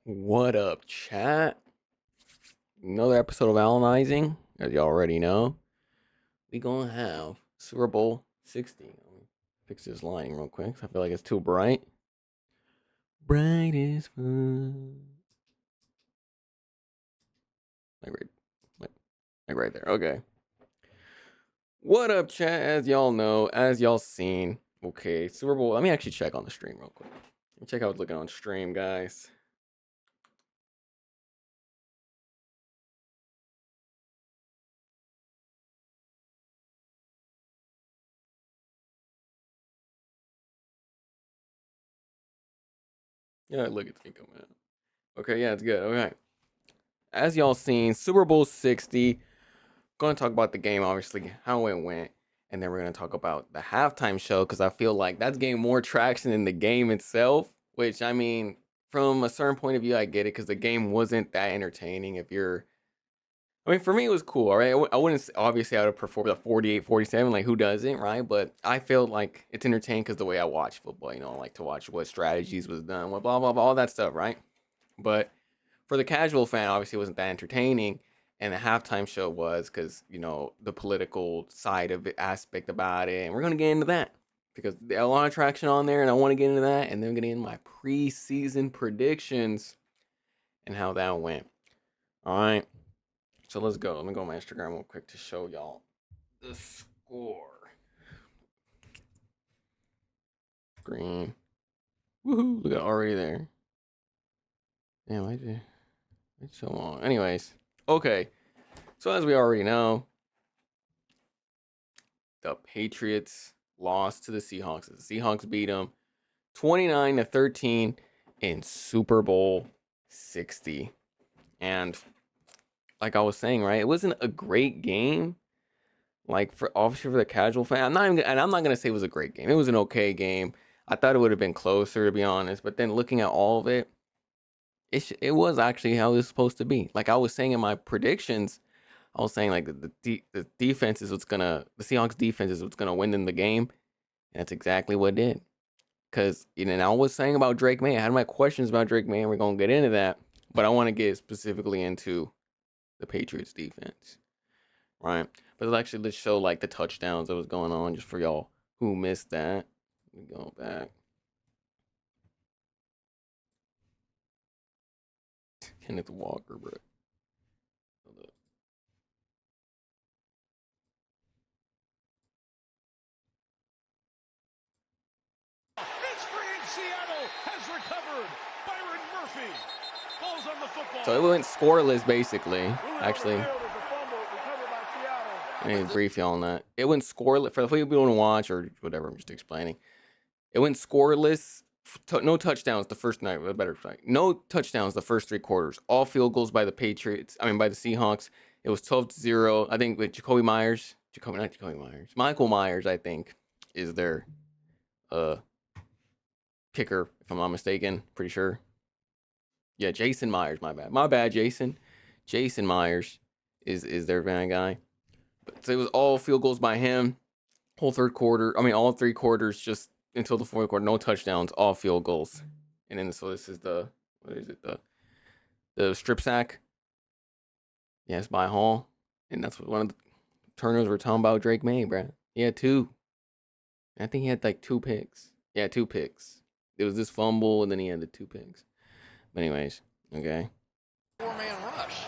What up, chat? Another episode of Analyzing. As you already know, we gonna have Super Bowl 60. Let me fix this lighting real quick. I feel like it's too bright. Bright as fun. Like right there. Okay. What up, chat? As y'all know, as y'all seen. Okay, Super Bowl. Let me actually check on the stream real quick. Let me check how it's looking on stream, guys. Yeah, look, it's coming out. Okay, yeah, it's good. Okay. As y'all seen, Super Bowl 60. Going to talk about the game, obviously, how it went, and then we're going to talk about the halftime show because I feel like that's getting more traction than the game itself. Which, I mean, from a certain point of view, I get it because the game wasn't that entertaining. I mean, for me, it was cool. All right, I wouldn't obviously I would prefer the 48-47. Like, who doesn't, right? But I felt like it's entertaining because the way I watch football, I like to watch what strategies was done, what blah blah blah, all that stuff, right? But for the casual fan, obviously, it wasn't that entertaining. And the halftime show was because, the political side of it, aspect about it. And we're going to get into that because there's a lot of traction on there. And I want to get into that. And then I'm going to get into my preseason predictions and how that went. All right. So let's go. Let me go on my Instagram real quick to show y'all the score. Green. Woohoo. Look at already there. Damn, I did. It's so long. Anyways. Okay. So as we already know, the Patriots lost to the Seahawks. The Seahawks beat them 29-13 in Super Bowl 60. And like I was saying, right, it wasn't a great game. Like obviously for the casual fan, I'm not gonna say it was a great game. It was an okay game. I thought it would have been closer, to be honest. But then looking at all of it, it was actually how it was supposed to be. Like I was saying in my predictions, I was saying like the defense is the Seahawks defense is what's gonna win in the game. And that's exactly what it did. Because I was saying about Drake May, I had my questions about Drake May, and we're gonna get into that. But I want to get specifically into the Patriots defense, right? But let's show like the touchdowns that was going on, just for y'all who missed that. Let me go back. Kenneth Walker, bro. It's free in Seattle, has recovered. Byron Murphy falls on the football. So it went scoreless, basically. Actually, let me brief you on that. It went scoreless for the people who want to watch or whatever. I'm just explaining. It went scoreless. No touchdowns the first night. No touchdowns the first three quarters. All field goals by the Patriots. By the Seahawks. It was 12-0. I think with Michael Myers, I think, is their kicker, if I'm not mistaken. Pretty sure. Yeah, Jason Myers. My bad, Jason. Jason Myers is their bad guy. So it was all field goals by him. Whole third quarter. All three quarters just until the fourth quarter. No touchdowns. All field goals. And then so this is the the strip sack. Yes, by Hall. And that's what one of the turners were talking about. Drake May, bruh. He had two. I think he had like 2 picks. Yeah, 2 picks. It was this fumble, and then he had the 2 picks. But anyways, okay. 4-man rush.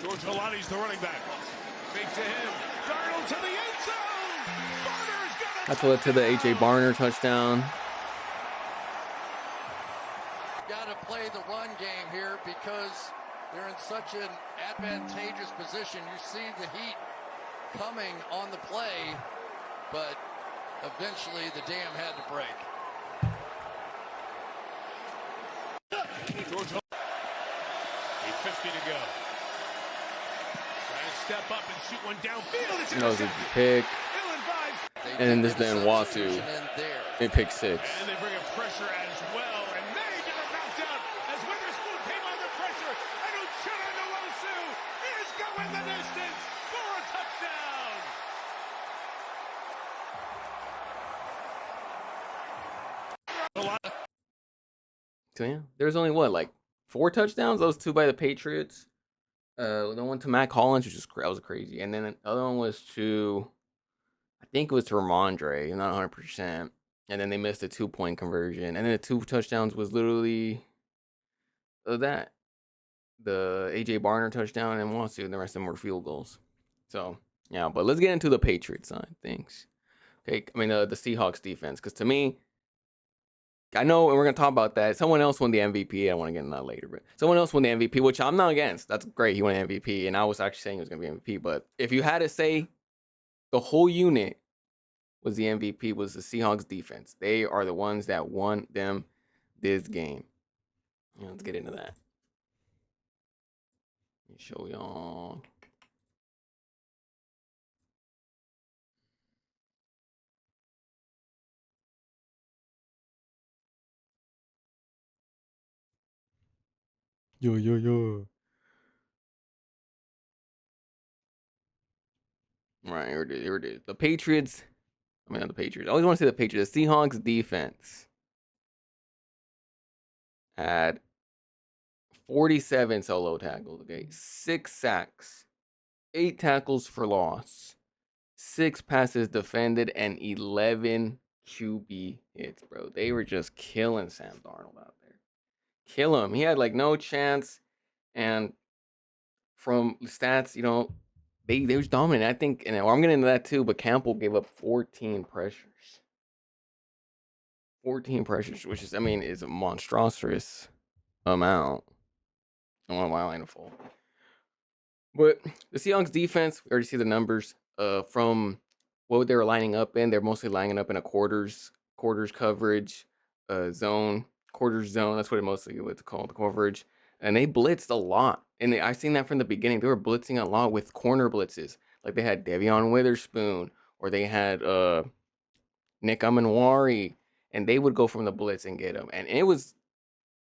George Holani's the running back. Fake to him. Darnold to the end zone. Barner's got it. That's what led to the A.J. Barner touchdown. Got to play the run game here because they're in such an advantageous position. You see the heat coming on the play, but eventually the dam had to break. George 8:50 to go. Trying to step up and shoot one downfield. It's That was a pick. And then this then Wasu in pick 6. And they bring a pressure as well. And they get a knocked out as Witherspoon came under pressure. And Uchenna Nwosu is going the distance for a touchdown. So yeah, there's only 4 touchdowns. Those 2 by the Patriots. The one to Matt Collins, which is that was crazy, and then the other one was to, I think it was to Ramondre. I'm not 100%. And then they missed a 2-point conversion, and then the 2 touchdowns was literally that the AJ Barner touchdown and Wasu, and the rest of them were field goals. So yeah, but let's get into the Patriots side of things. Okay, I mean the Seahawks defense, because to me, I know, and we're gonna talk about that. Someone else won the MVP. I want to get into that later, but someone else won the MVP, which I'm not against. That's great. He won the MVP, and I was actually saying he was gonna be MVP. But if you had to say the whole unit was the MVP, was the Seahawks defense. They are the ones that won them this game. Let's get into that. Let me show y'all. Yo. Right, here it is. The Patriots. I mean, not the Patriots. I always want to say the Patriots. The Seahawks defense had 47 solo tackles. Okay, 6 sacks, 8 tackles for loss, 6 passes defended, and 11 QB hits, bro. They were just killing Sam Darnold out there. Kill him. He had like no chance. And from stats, they was dominant. I think, and I'm getting into that too, but Campbell gave up 14 pressures. 14 pressures, which is, I mean, is a monstrous amount. I want my line to fall. But the Seahawks defense, we already see the numbers. From what they were lining up in, they're mostly lining up in a quarters coverage, zone, quarters zone. That's what it mostly was called, the coverage. And they blitzed a lot. And I've seen that from the beginning. They were blitzing a lot with corner blitzes. Like they had Devion Witherspoon, or they had Nick Amenwari, and they would go from the blitz and get him. And it was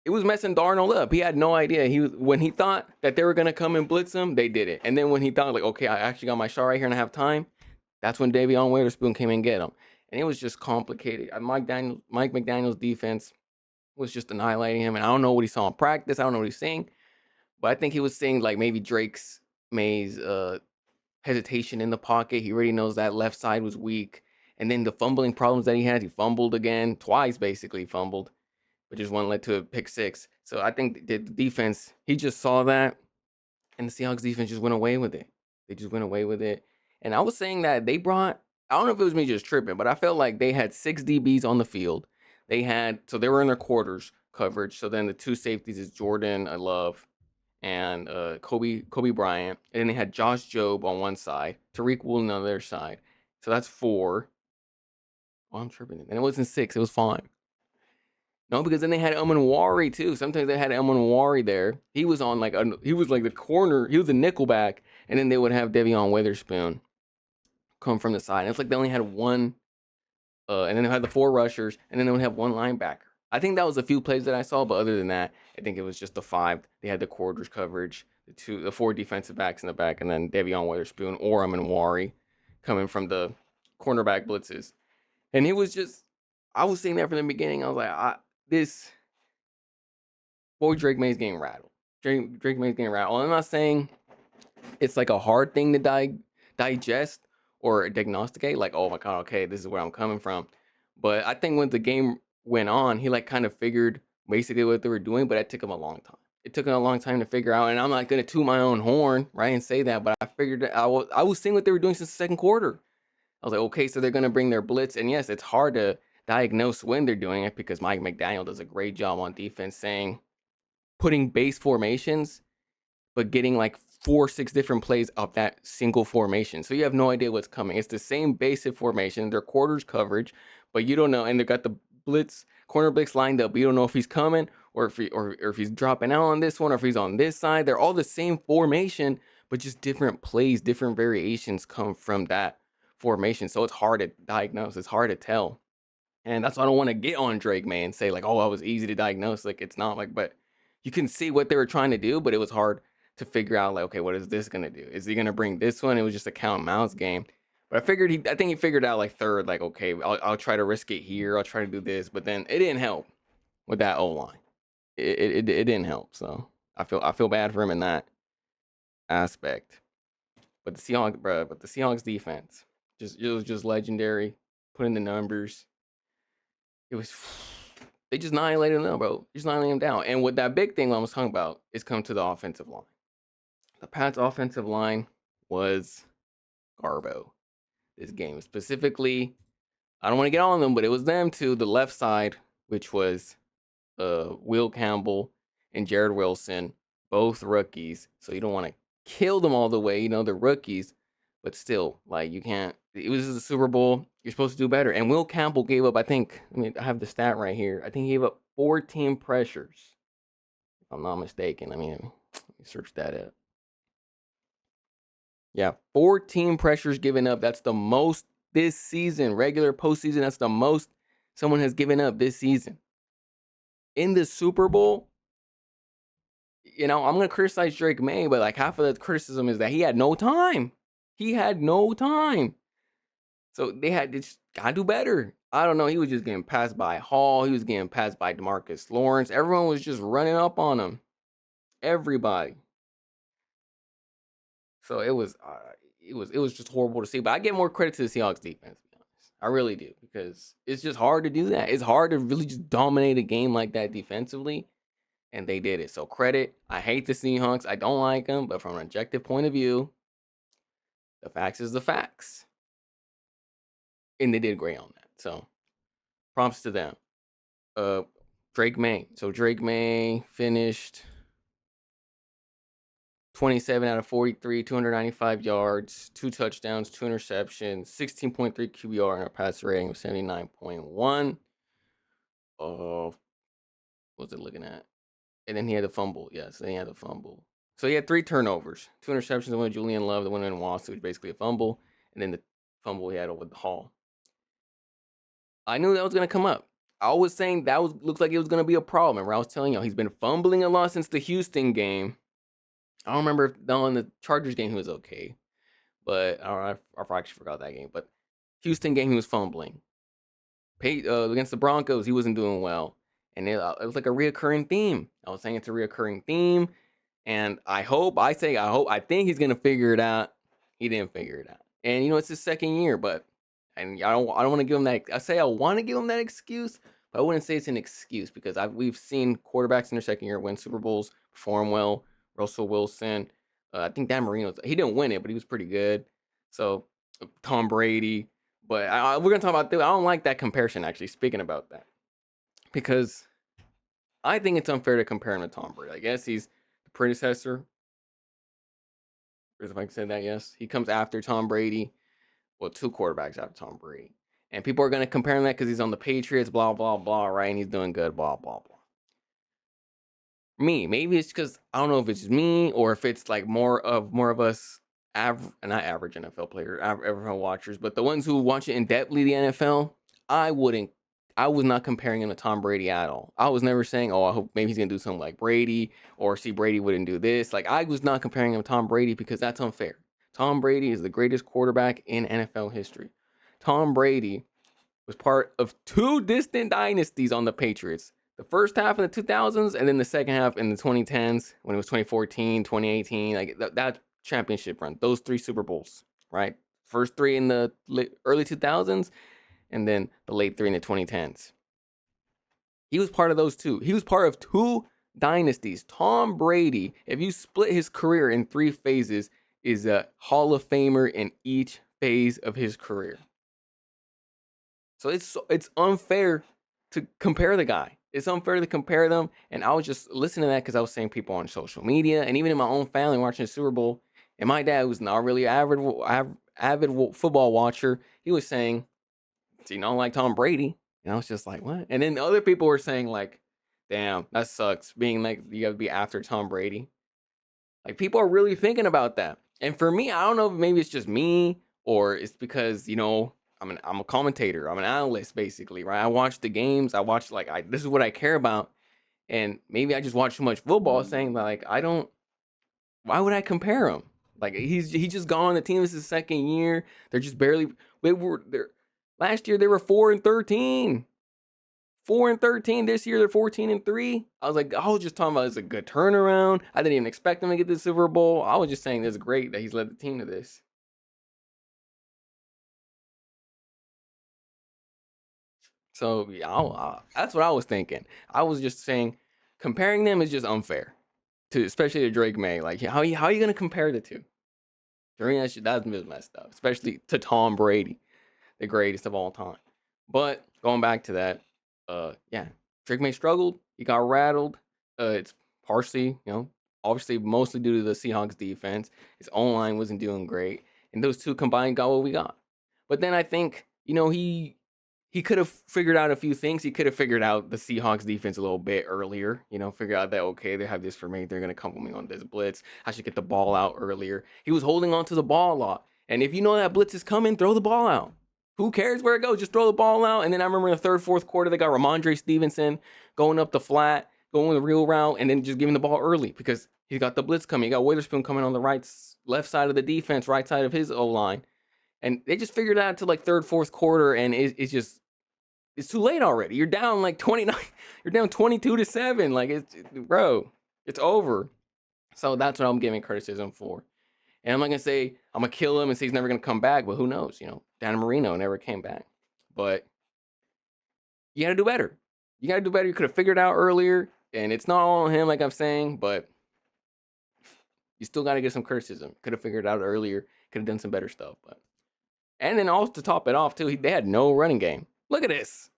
messing Darnold up. He had no idea. When he thought that they were gonna come and blitz him, they did it. And then when he thought like, okay, I actually got my shot right here and I have time, that's when Devion Witherspoon came and get him. And it was just complicated. Mike McDaniel's defense was just annihilating him. And I don't know what he saw in practice. I don't know what he's saying, but I think he was saying like maybe Drake's May's hesitation in the pocket. He already knows that left side was weak. And then the fumbling problems that he had, he fumbled again, twice basically fumbled, but just one led to a pick 6. So I think the defense, he just saw that, and the Seahawks defense just went away with it. They just went away with it. And I was saying that they brought, I don't know if it was me just tripping, but I felt like they had 6 DBs on the field. So they were in their quarters coverage. So then the 2 safeties is Jordan, I love, and Kobe Bryant. And then they had Josh Jobe on one side, Tariq Woolen on the other side. So that's 4. Oh, I'm tripping. And it wasn't 6, it was 5. No, because then they had Amenwari too. Sometimes they had Amenwari there. He was on he was like the corner. He was a nickelback, and then they would have Devion Witherspoon come from the side. And it's like they only had one, and then they had the 4 rushers, and then they would have 1 linebacker. I think that was a few plays that I saw, but other than that, I think it was just the 5. They had the quarters coverage, the 4 defensive backs in the back, and then Devion Witherspoon or Amenwari coming from the cornerback blitzes. And it was just, I was saying that from the beginning. I was like, this boy Drake May's getting rattled. Drake May's getting rattled. I'm not saying it's like a hard thing to digest or diagnosticate. Like, oh my god, okay, this is where I'm coming from. But I think when the game went on, he like kind of figured basically what they were doing. But it took him a long time. It took him a long time to figure out. And I'm not gonna toot my own horn, right, and say that. But I figured I was seeing what they were doing since the second quarter. I was like, okay, so they're gonna bring their blitz, and yes, it's hard to diagnose when they're doing it because Mike McDaniel does a great job on defense putting base formations, but getting like 4 or 6 different plays of that single formation. So you have no idea what's coming. It's the same basic formation, their quarters coverage, but you don't know. And they've got the corner blitz lined up. But you don't know if he's coming or if he's dropping out on this one or if he's on this side. They're all the same formation, but just different plays, different variations come from that formation. So it's hard to diagnose. It's hard to tell. And that's why I don't want to get on Drake May and say like, oh, it was easy to diagnose. Like it's not like, but you can see what they were trying to do, but it was hard to figure out like, okay, what is this gonna do? Is he gonna bring this one? It was just a count mouse game. But I think he figured out like third, like, okay, I'll try to risk it here. I'll try to do this, but then it didn't help with that O-line. it didn't help. So I feel bad for him in that aspect. But the Seahawks, bro, but the Seahawks defense, it was just legendary. Putting the numbers, it was they just annihilated them, bro. Just annihilated them down. And what that big thing I was talking about is come to the offensive line. The Pats' offensive line was garbo this game. Specifically, I don't want to get on them, but it was them to the left side, which was Will Campbell and Jared Wilson, both rookies. So you don't want to kill them all the way. You know, they're rookies, but still, like, you can't. It was the Super Bowl. You're supposed to do better. And Will Campbell gave up, I have the stat right here. I think he gave up 14 pressures, if I'm not mistaken. Let me search that up. Yeah, 14 pressures given up. That's the most this season. Regular postseason, that's the most someone has given up this season. In the Super Bowl, I'm going to criticize Drake May, but like half of the criticism is that he had no time. He had no time. So they just got to do better. I don't know. He was just getting passed by Hall. He was getting passed by DeMarcus Lawrence. Everyone was just running up on him. Everybody. So it was just horrible to see. But I give more credit to the Seahawks defense, to be honest. I really do, because it's just hard to do that. It's hard to really just dominate a game like that defensively, and they did it. So credit. I hate the Seahawks. I don't like them, but from an objective point of view, the facts is the facts. And they did great on that. So props to them. Drake May. So Drake May finished 27 out of 43, 295 yards, 2 touchdowns, 2 interceptions, 16.3 QBR, and a passer rating of 79.1. What was it looking at? And then he had a fumble. Yes, then he had a fumble. So he had 3 turnovers, 2 interceptions, the one with Julian Love, the one in Wass, which was basically a fumble, and then the fumble he had over the Hall. I knew that was going to come up. I was saying looked like it was going to be a problem. Remember, I was telling y'all he's been fumbling a lot since the Houston game. I don't remember if on the Chargers game he was okay, but I actually forgot that game. But Houston game he was fumbling. Against the Broncos he wasn't doing well, and it was like a reoccurring theme. I was saying it's a reoccurring theme, and I think he's gonna figure it out. He didn't figure it out, and it's his second year, and I don't want to give him that. I say I want to give him that excuse, but I wouldn't say it's an excuse, because we've seen quarterbacks in their second year win Super Bowls, perform well. Russell Wilson, I think Dan Marino, he didn't win it, but he was pretty good. So Tom Brady, but we're gonna talk about that. I don't like that comparison, actually. Speaking about that, because I think it's unfair to compare him to Tom Brady. I guess he's the predecessor, if I can say that. Yes, he comes after Tom Brady. Well, 2 quarterbacks after Tom Brady, and people are gonna compare him that because he's on the Patriots, blah blah blah, right? And he's doing good, blah blah blah. Maybe it's because I don't know if it's me or if it's like more of us not average NFL players, NFL watchers, but the ones who watch it in depthly, the NFL. I was not comparing him to Tom Brady at all. I was never saying, I hope maybe he's gonna do something like Brady, or see Brady wouldn't do this. Like, I was not comparing him to Tom Brady, because that's unfair. Tom Brady is the greatest quarterback in NFL history. Tom Brady was part of 2 distant dynasties on the Patriots. The first half in the 2000s, and then the second half in the 2010s, when it was 2014, 2018, like that championship run, those 3 Super Bowls, right? First 3 in the early 2000s, and then the late 3 in the 2010s. He was part of those 2. He was part of 2 dynasties. Tom Brady, if you split his career in 3 phases, is a Hall of Famer in each phase of his career. So it's unfair to compare the guy. It's unfair to compare them. And I was just listening to that because I was seeing people on social media and even in my own family watching the Super Bowl. And my dad, who's not really an avid football watcher, he was saying, "Do you not like Tom Brady?" And I was just like, "What?" And then other people were saying, like, "Damn, that sucks, being like you got to be after Tom Brady." Like, people are really thinking about that. And for me, I don't know if maybe it's just me, or it's because, I'm a commentator. I'm an analyst, basically, right? I watch the games. I watch, this is what I care about. And maybe I just watch too much football, saying, like, why would I compare him? Like, he's just gone. The team is his second year. They're just barely, last year they were 4-13. 4-13 this year. They're 14-3. I was just talking about it's a good turnaround. I didn't even expect them to get the Super Bowl. I was just saying it's great that he's led the team to this. So yeah, that's what I was thinking. I was just saying comparing them is just unfair to especially to Drake May. Like how are you gonna compare the two? During that shit, that's messed up, especially to Tom Brady, the greatest of all time. But going back to that, yeah, Drake May struggled. He got rattled. It's partially, obviously mostly due to the Seahawks defense. His own line wasn't doing great, and those two combined got what we got. But then I think he could have figured out a few things. He could have figured out the Seahawks defense a little bit earlier. Figure out that okay, they have this for me. They're gonna come with me on this blitz. I should get the ball out earlier. He was holding on to the ball a lot, and if you know that blitz is coming, throw the ball out. Who cares where it goes? Just throw the ball out. And then I remember in the third, fourth quarter, they got Ramondre Stevenson going up the flat, going the real route, and then just giving the ball early because he got the blitz coming. He got Witherspoon coming on the left side of the defense, right side of his O line, and they just figured it out to like third, fourth quarter, and it's too late already. You're down like 29. You're down 22-7. Like bro, it's over. So that's what I'm giving criticism for. And I'm not gonna say I'm gonna kill him and say he's never gonna come back, but who knows? Dan Marino never came back. But you gotta do better. You gotta do better. You could have figured it out earlier, and it's not all on him, like I'm saying, but you still gotta get some criticism. Could have figured it out earlier. Could have done some better stuff. But and then also to top it off too, they had no running game. Look at this.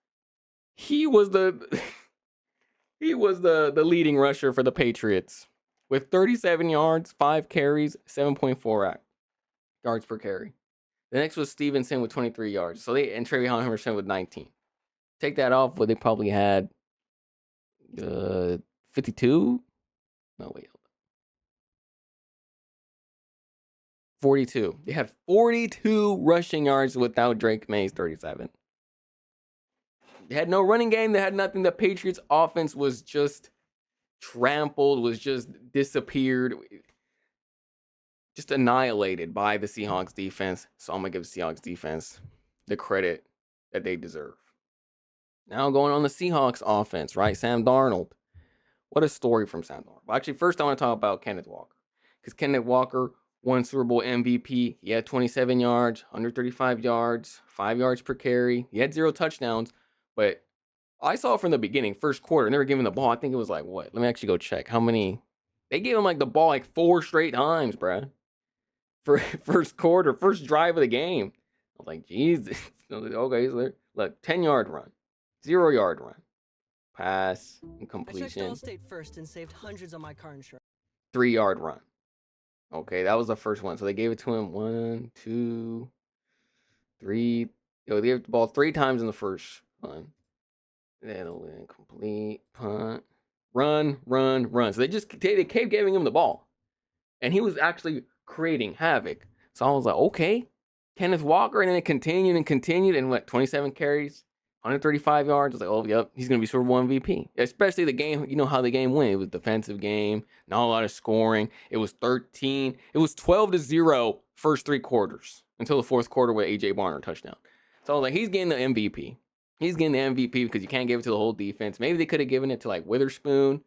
He was the leading rusher for the Patriots with 37 yards, 5 carries, 7.4 yards per carry. The next was Stevenson with 23 yards. And Travion Henderson with 19. Take that off, they probably had 52? No, wait. 42. They had 42 rushing yards without Drake May's 37. They had no running game. They had nothing. The Patriots offense was just trampled, was just disappeared, just annihilated by the Seahawks defense. So I'm going to give the Seahawks defense the credit that they deserve. Now going on the Seahawks offense, right? Sam Darnold. What a story from Sam Darnold. Well, actually, first I want to talk about Kenneth Walker. Because Kenneth Walker won Super Bowl MVP. He had 27 yards, 135 yards, 5 yards per carry. He had 0 touchdowns. But I saw from the beginning, first quarter, and they were giving the ball. I think it was like, what? Let me actually go check. How many? They gave him like the ball like 4 straight times, bruh. For first quarter, first drive of the game. I was like, Jesus. Okay, look, 10-yard run, 0-yard run, pass, and completion. I checked Allstate first and saved hundreds on my car insurance. 3-yard run. Okay, that was the first one. So they gave it to him 1, 2, 3. They gave the ball 3 times in the first one. That'll win. Complete, punt, run. So they kept giving him the ball. And he was actually creating havoc. So I was like, okay, Kenneth Walker. And then it continued. And what, 27 carries, 135 yards. I was like, oh, yep, he's going to be Super Bowl MVP. Especially the game, you know how the game went. It was a defensive game, not a lot of scoring. It was 12-0 first 3 quarters until the fourth quarter with A.J. Barner touchdown. So I was like, he's getting the MVP. He's getting the MVP because you can't give it to the whole defense. Maybe they could have given it to like Witherspoon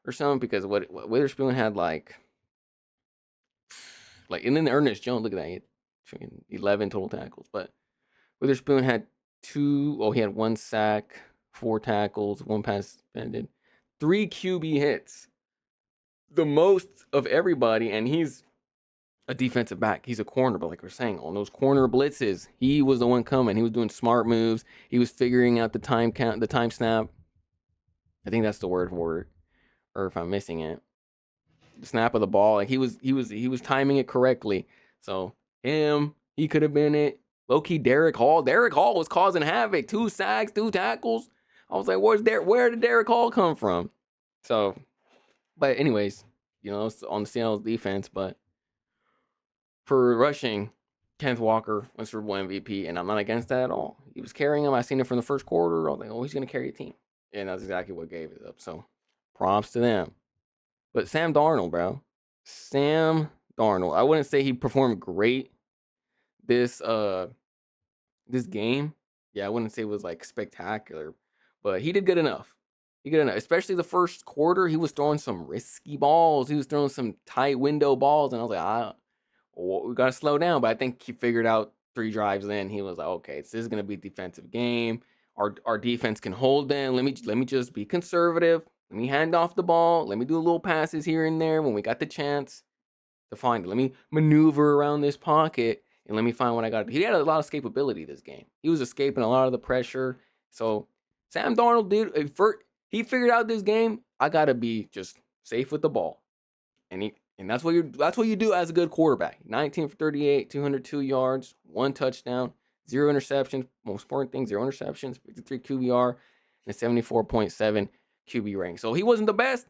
or something because what Witherspoon had like and then Ernest Jones, look at that, he had 11 total tackles. But Witherspoon had 2. Oh, he had 1 sack, 4 tackles, 1 pass defended, 3 QB hits, the most of everybody. And he's a defensive back. He's a corner, but like we're saying, on those corner blitzes, he was the one coming. He was doing smart moves. He was figuring out the time count, the time snap. I think that's the word for it, or if I'm missing it, the snap of the ball. Like he was timing it correctly. So he could have been it. Low key, Derek Hall. Derek Hall was causing havoc. 2 sacks, 2 tackles. I was like, where did Derek Hall come from? So, but anyways, it's on the Seattle defense, but. For rushing, Kenneth Walker was Super Bowl MVP, and I'm not against that at all. He was carrying him. I seen it from the first quarter. I was like, oh, he's going to carry a team. And that's exactly what gave it up. So, props to them. But Sam Darnold, bro. Sam Darnold. I wouldn't say he performed great this game. Yeah, I wouldn't say it was like spectacular. but he did good enough. He good enough, especially the first quarter. He was throwing some risky balls. He was throwing some tight window balls, and I was like, we got to slow down. But I think he figured out 3 drives in. He was like, okay, this is gonna be a defensive game. Our defense can hold them. Let me just be conservative. Let me hand off the ball. Let me do a little passes here and there when we got the chance to find it. Let me maneuver around this pocket and let me find what I got. He had a lot of escapability this game. He was escaping a lot of the pressure. So Sam Darnold, dude, he figured out this game. I gotta be just safe with the ball, and that's what you do as a good quarterback. 19 for 38, 202 yards, 1 touchdown, 0 interceptions. Most important thing, 0 interceptions, 53 QBR, and a 74.7 QB ranking. So he wasn't the best,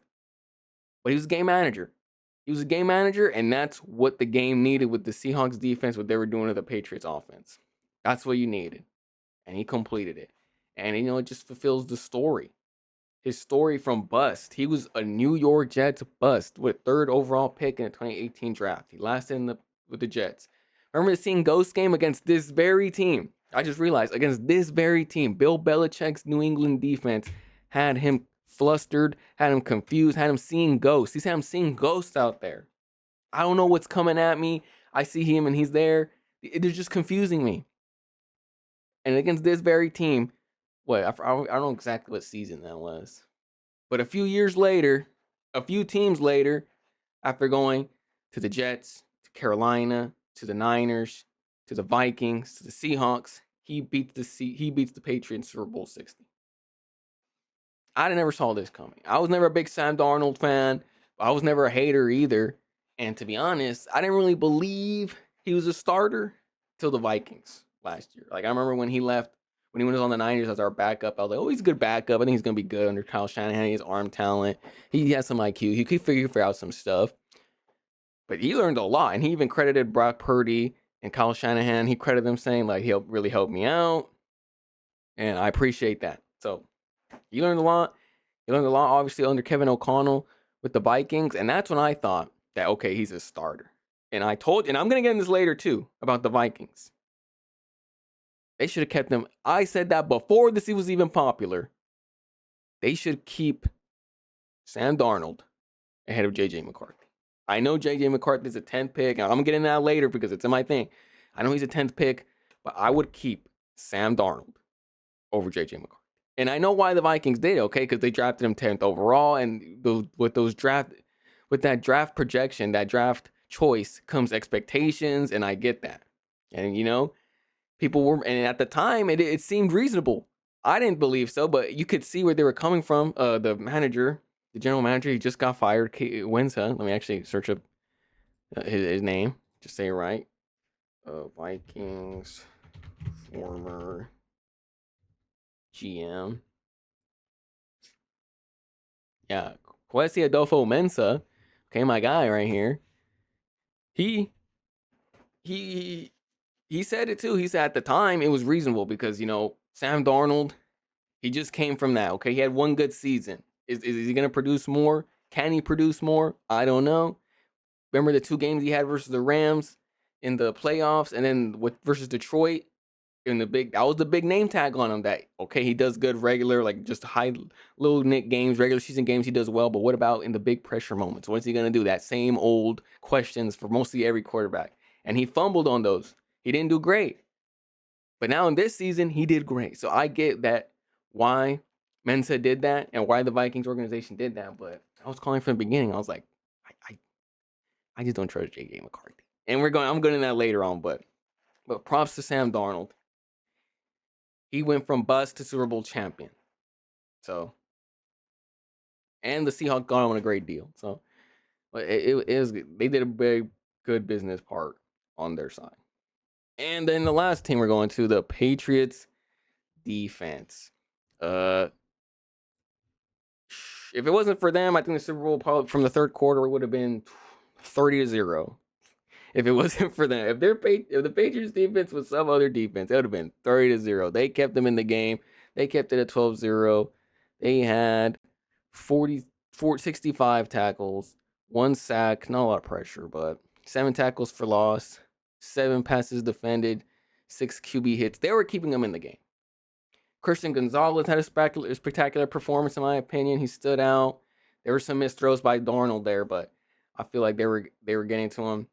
but he was a game manager. He was a game manager, and that's what the game needed with the Seahawks defense, what they were doing to the Patriots offense. That's what you needed. And he completed it. And, it just fulfills the story. His story from bust. He was a New York Jets bust with 3rd overall pick in the 2018 draft. He lasted with the Jets. Remember seeing Ghost game against this very team. I just realized, against this very team, Bill Belichick's New England defense had him flustered, had him confused, had him seeing ghosts. He said, I'm seeing ghosts out there. I don't know what's coming at me. I see him and he's there. They're just confusing me. And against this very team, I don't know exactly what season that was, but a few teams later, after going to the Jets, to Carolina, to the Niners, to the Vikings, to the Seahawks, he beats the Patriots Super Bowl 60. I never saw this coming. I was never a big Sam Darnold fan. I was never a hater either. And to be honest, I didn't really believe he was a starter till the Vikings last year. Like, I remember when he left, when he was on the Niners as our backup, I was like, oh, he's a good backup. I think he's going to be good under Kyle Shanahan. He has arm talent. He has some IQ. He could figure out some stuff. But he learned a lot. And he even credited Brock Purdy and Kyle Shanahan. He credited them saying, like, he'll really help me out. And I appreciate that. So he learned a lot. He learned a lot, obviously, under Kevin O'Connell with the Vikings. And that's when I thought that, okay, he's a starter. And I'm going to get in this later, too, about the Vikings. They should have kept him. I said that before this was even popular. They should keep Sam Darnold ahead of J.J. McCarthy. I know J.J. McCarthy is a 10th pick. I'm going to get into that later because it's in my thing. I know he's a 10th pick, but I would keep Sam Darnold over J.J. McCarthy. And I know why the Vikings did, okay? Because they drafted him 10th overall. And with that draft projection, that draft choice comes expectations. And I get that. And, people were, and at the time, it seemed reasonable. I didn't believe so, but you could see where they were coming from. The general manager, he just got fired. Let me actually search up his name. Just say it right. Vikings former GM. Yeah, Kwesi Adolfo-Mensah. Okay, my guy right here. He said it too. He said at the time it was reasonable because, Sam Darnold, he just came from that. Okay, he had one good season. Is he going to produce more? Can he produce more? I don't know. Remember the 2 games he had versus the Rams in the playoffs, and then versus Detroit in that was the big name tag on him. That, okay, he does good regular, like just high little Nick games, regular season games, he does well. But what about in the big pressure moments? What's he going to do? That same old questions for mostly every quarterback, and he fumbled on those. He didn't do great. But now in this season, he did great. So I get that why Mensah did that and why the Vikings organization did that. But I was calling from the beginning. I was like, I just don't trust J.J. McCarthy. And I'm going into that later on. But props to Sam Darnold. He went from bust to Super Bowl champion. So, and the Seahawks got him on a great deal. So, it was they did a very good business part on their side. And then the last team we're going to, the Patriots defense. If it wasn't for them, I think the Super Bowl probably from the 3rd quarter would have been 30-0. If it wasn't for them, if the Patriots defense was some other defense, it would have been 30-0. They kept them in the game. They kept it at 12-0. They had 65 tackles, 1 sack, not a lot of pressure, but 7 tackles for loss. 7 passes defended, 6 QB hits. They were keeping them in the game. Christian Gonzalez had a spectacular performance, in my opinion. He stood out. There were some missed throws by Darnold there, but I feel like they were getting to him.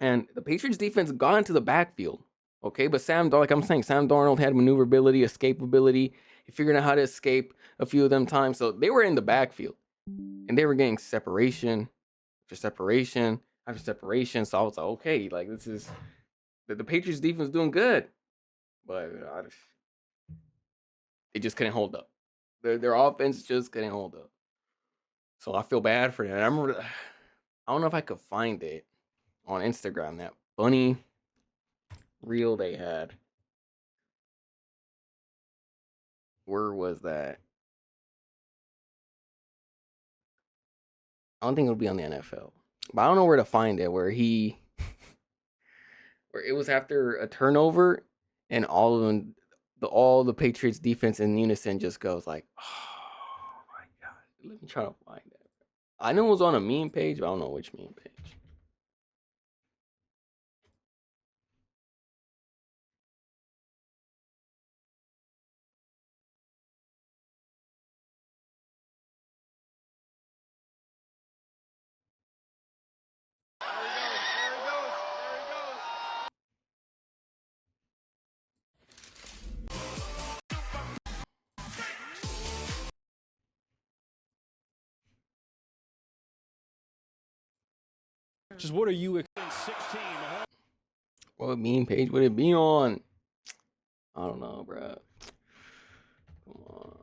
And the Patriots defense got into the backfield. Okay, but like I'm saying, Sam Darnold had maneuverability, escapability. He figured out how to escape a few of them times. So they were in the backfield. And they were getting separation after separation after separation. So I was like, okay, like this is the Patriots defense doing good. But they just couldn't hold up. Their offense just couldn't hold up. So I feel bad for them. I remember, I don't know if I could find it on Instagram, that funny reel they had. Where was that? I don't think it'll be on the NFL, but I don't know where to find it. Where it was after a turnover, and all of them, all the Patriots defense in unison just goes like, "Oh my god!" Let me try to find it. I know it was on a meme page, but I don't know which meme page. Just what are you expecting? 16. What meme page would it be on? I don't know, bro. Come on.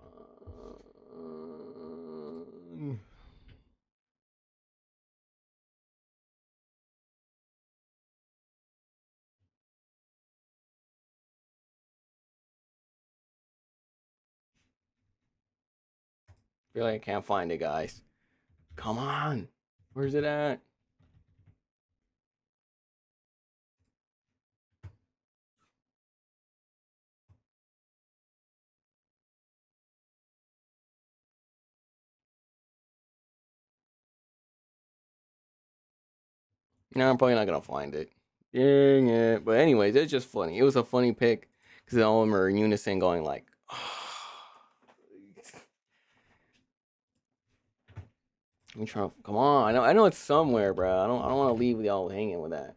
I feel like I can't find it, guys. Come on. Where's it at? No, I'm probably not gonna find it. Dang it. But anyways, it's just funny. It was a funny pick because all of them are in unison going like, let me try. Come on. I know it's somewhere, bro. I don't want to leave y'all hanging with that.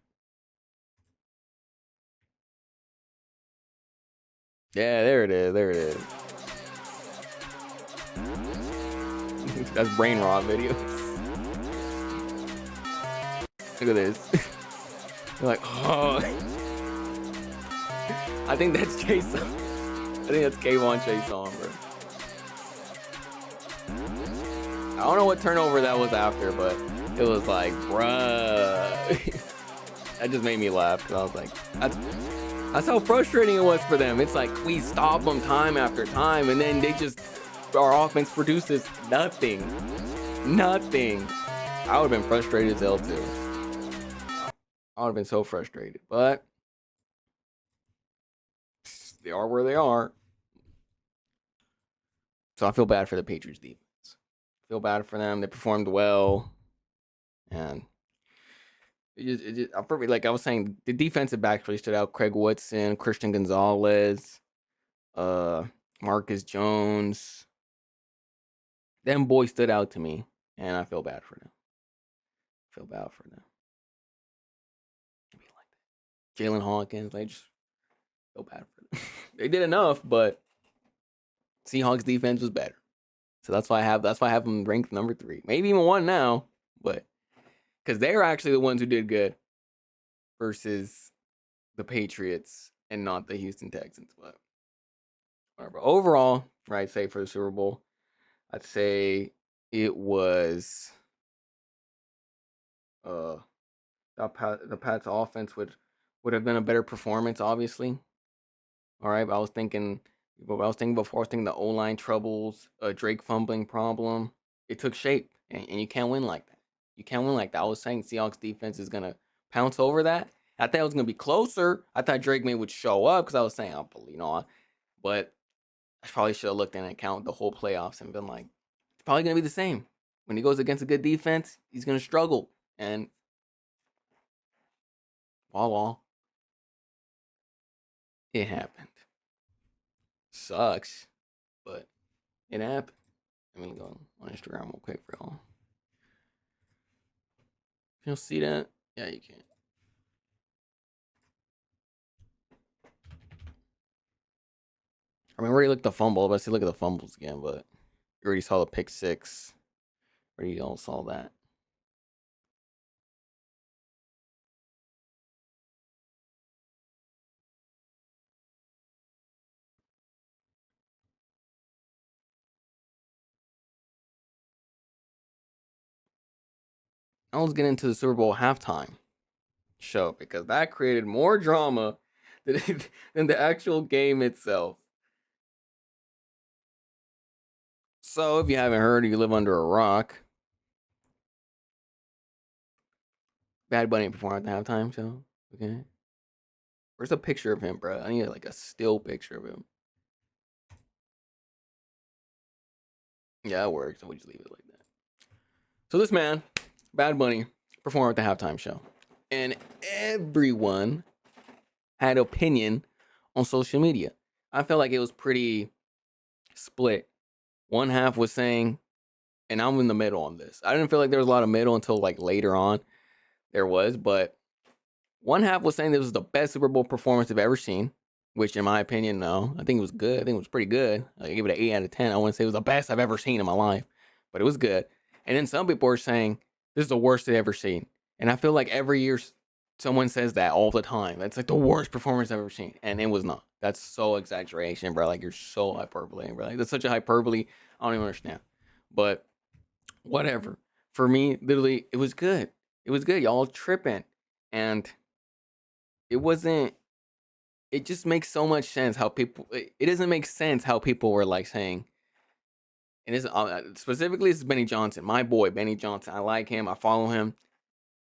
Yeah, there it is. There it is. That's brain rot videos. Look at this. You're like, oh. I think that's Jason. I think that's K1 Chase on, bro. I don't know what turnover that was after, but it was like, bruh. That just made me laugh because I was like, that's how frustrating it was for them. It's like we stop them time after time, and then our offense produces nothing. Nothing. I would have been frustrated as hell too. I would have been so frustrated, but they are where they are. So I feel bad for the Patriots defense. I feel bad for them. They performed well, and like I was saying, the defensive backs really stood out. Craig Woodson, Christian Gonzalez, Marcus Jones. Them boys stood out to me, and I feel bad for them. I feel bad for them. Jalen Hawkins, I just feel bad for them. They did enough, but Seahawks defense was better. So that's why I have them ranked number 3. Maybe even 1 now, but because they're actually the ones who did good versus the Patriots and not the Houston Texans. But whatever. Overall, I'd say for the Super Bowl, I'd say it was the Pats offense would have been a better performance, obviously. All right, but I was thinking before. I was thinking the O-line troubles, Drake fumbling problem. It took shape, and you can't win like that. You can't win like that. I was saying Seahawks defense is gonna pounce over that. I thought it was gonna be closer. I thought Drake May would show up because I was saying, but I probably should have looked in and account the whole playoffs and been like, it's probably gonna be the same. When he goes against a good defense, he's gonna struggle, and voila, it happened. Sucks, but it happened. Let me go on Instagram real quick for y'all. Can you see that? Yeah, you can. I mean, we already looked at the fumble. Let's see, look at the fumbles again, but you already saw the pick six. Already all saw that. Now let's get into the Super Bowl halftime show because that created more drama than the actual game itself. So if you haven't heard, you live under a rock. Bad Bunny performed at the halftime show. Okay. Where's a picture of him, bro? I need like a still picture of him. Yeah, it works. So we just leave it like that. So this man, Bad Bunny, performed at the halftime show. And everyone had opinion on social media. I felt like it was pretty split. One half was saying, and I'm in the middle on this. I didn't feel like there was a lot of middle until like later on there was, but one half was saying this was the best Super Bowl performance I've ever seen, which in my opinion, no. I think it was good. I think it was pretty good. I give it an 8 out of 10. I wouldn't say it was the best I've ever seen in my life, but it was good. And then some people are saying this is the worst they've ever seen. And I feel like every year someone says that all the time. That's like the worst performance I've ever seen. And it was not. That's so exaggeration, bro. Like you're so hyperbole, bro. Like, that's such a hyperbole. I don't even understand. But whatever. For me, literally, it was good. It was good. Y'all tripping. And it wasn't, it just makes so much sense how people, it doesn't make sense how people were like saying, and this specifically, this is Benny Johnson, my boy, Benny Johnson. I like him. I follow him.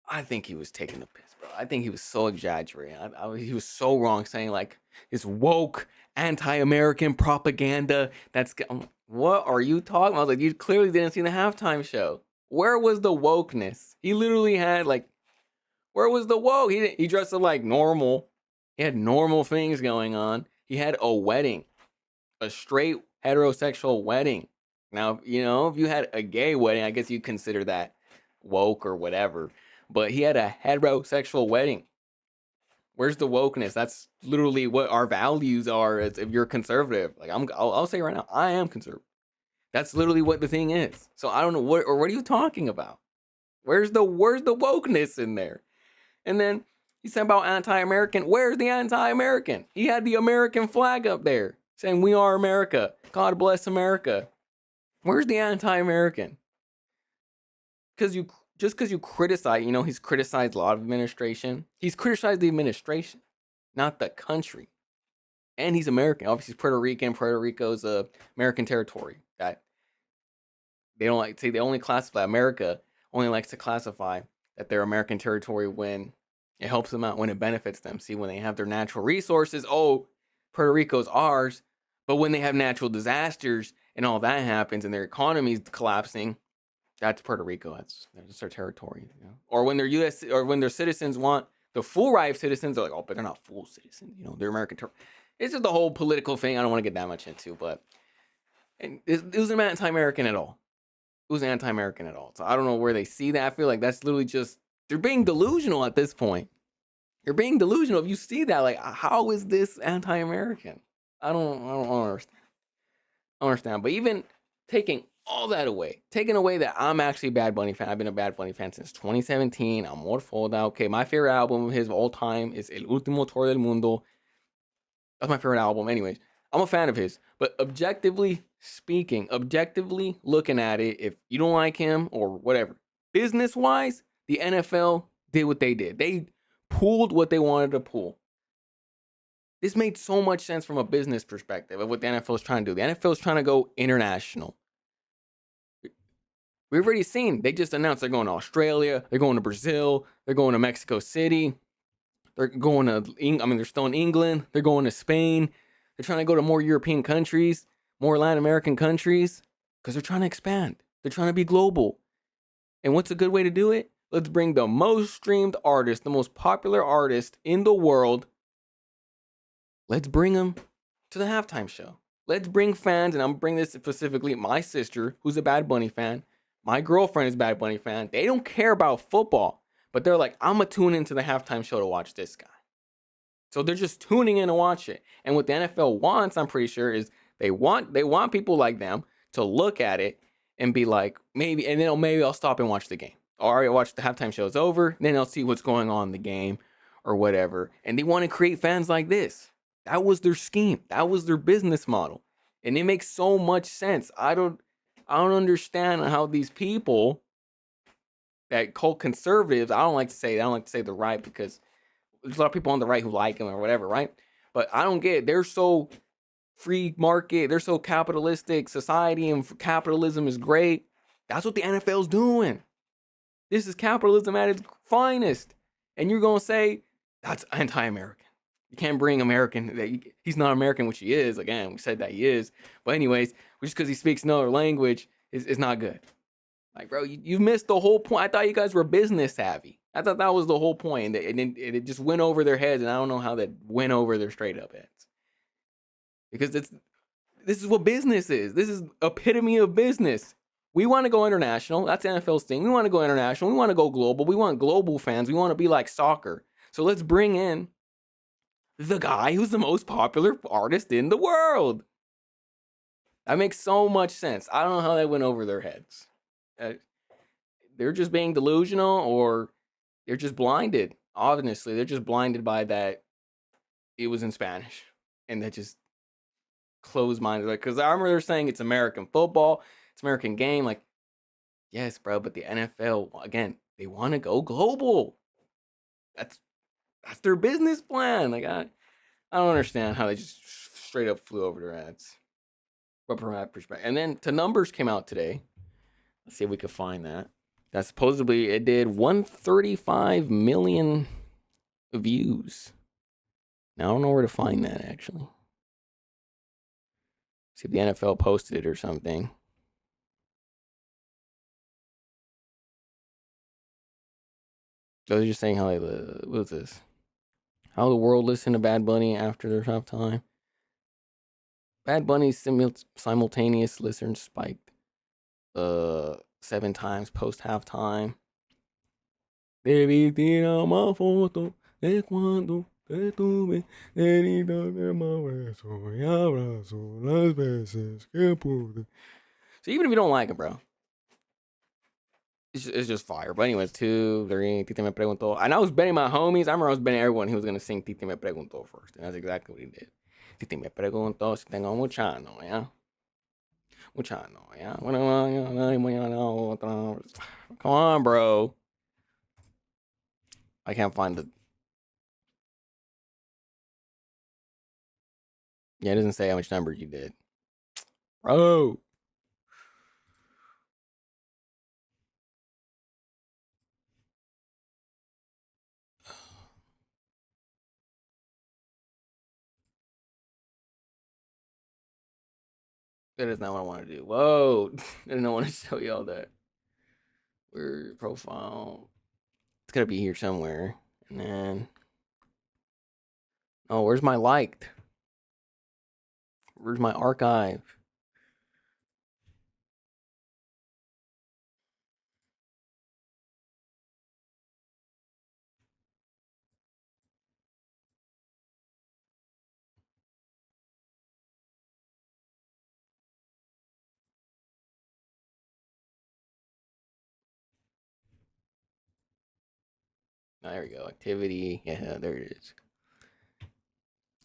I think he was taking the piss, bro. I think he was so exaggerating. He was so wrong saying like this woke anti-American propaganda. What are you talking about? I was like, you clearly didn't see the halftime show. Where was the wokeness? He literally had like, where was the woke? He dressed up like normal. He had normal things going on. He had a wedding, a straight heterosexual wedding. Now, you know, if you had a gay wedding, I guess you consider that woke or whatever. But he had a heterosexual wedding. Where's the wokeness? That's literally what our values are. As if you're conservative, like I'll say right now, I am conservative. That's literally what the thing is. So I don't know what are you talking about? Where's the wokeness in there? And then he said about anti-American. Where's the anti-American? He had the American flag up there saying we are America. God bless America. Where's the anti-American? Because you criticize, you know, he's criticized a lot of administration. He's criticized the administration, not the country. And he's American. Obviously, he's Puerto Rican. Puerto Rico's a American territory that they don't like. See, they only classify America only likes to classify that they're American territory when it helps them out, when it benefits them. See, when they have their natural resources, oh, Puerto Rico's ours. But when they have natural disasters and all that happens and their economy's collapsing, that's Puerto Rico. That's their territory. You know? Or when their U.S. or when their citizens want the full right of citizens, they're like, oh, but they're not full citizens. You know, they're American. It's just the whole political thing. I don't want to get that much into, but it wasn't anti-American at all. It was anti-American at all. So I don't know where they see that. I feel like that's literally just they're being delusional at this point. You're being delusional if you see that. Like, how is this anti-American? I don't understand. I don't understand. But even taking all that away, taking away that I'm actually a Bad Bunny fan. I've been a Bad Bunny fan since 2017. I'm more fold out. Okay, my favorite album of his of all time is El Último Tour del Mundo. That's my favorite album. Anyways, I'm a fan of his. But objectively speaking, objectively looking at it, if you don't like him or whatever, business-wise, the NFL did what they did. They pulled what they wanted to pull. This made so much sense from a business perspective of what the NFL is trying to do. The NFL is trying to go international. We've already seen, they just announced they're going to Australia, they're going to Brazil, they're going to Mexico City, they're going to, they're still in England, they're going to Spain. They're trying to go to more European countries, more Latin American countries, because they're trying to expand. They're trying to be global. And what's a good way to do it? Let's bring the most streamed artist, the most popular artist in the world. Let's bring him to the halftime show. Let's bring fans, and I'm bringing this specifically my sister, who's a Bad Bunny fan. My girlfriend is a Bad Bunny fan. They don't care about football, but they're like, I'm gonna tune into the halftime show to watch this guy. So they're just tuning in to watch it. And what the NFL wants, I'm pretty sure, is they want people like them to look at it and be like, maybe I'll stop and watch the game. Or I'll watch the halftime show is over, then I'll see what's going on in the game or whatever. And they want to create fans like this. That was their scheme. That was their business model. And it makes so much sense. I don't understand how these people that call conservatives, I don't like to say the right, because there's a lot of people on the right who like him or whatever, right? But I don't get it. They're so free market. They're so capitalistic society, and capitalism is great. That's what the NFL's doing. This is capitalism at its finest. And you're going to say that's anti-American. You can't bring American. He's not American, which he is. Again, we said that he is. But anyways, just because he speaks another language is not good. Like, bro, you missed the whole point. I thought you guys were business savvy. I thought that was the whole point. And it just went over their heads, and I don't know how that went over their straight up heads. Because this is what business is. This is epitome of business. We want to go international. That's NFL's thing. We want to go international. We want to go global. We want global fans. We want to be like soccer. So let's bring in the guy who's the most popular artist in the world. That makes so much sense. I don't know how that went over their heads. They're just being delusional, or they're just blinded. Honestly, they're just blinded by that it was in Spanish, and that just closed-minded. Like, because I remember they're saying it's American football, it's American game. Like, yes, bro, but the NFL, again, they want to go global. That's their business plan. Like, I don't understand how they just straight up flew over their heads. But from that perspective, and then the numbers came out today. Let's see if we could find that. That supposedly it did 135 million views. Now I don't know where to find that actually. See if the NFL posted it or something. So they're just saying how they, what was this? How the world listened to Bad Bunny after their halftime. Bad Bunny's simultaneous listeners spiked 7 times post halftime. Debí tirar uma foto de cuando te tuve, querido de beso y abrazo las veces que pude. So even if you don't like it, bro, it's just fire. But anyways, 2, 3, Tite me preguntó. And I was betting my homies. I remember I was betting everyone he was going to sing Tite me preguntó first. And that's exactly what he did. Tite me preguntó si tengo mucha novia. Mucha novia. Come on, bro. I can't find the... Yeah, it doesn't say how much numbers you did. Bro. That is not what I want to do. Whoa. I didn't want to show y'all that. Where profile. It's got to be here somewhere. And then... Oh, where's my liked? Where's my archive? Oh, there we go. Activity. Yeah, there it is.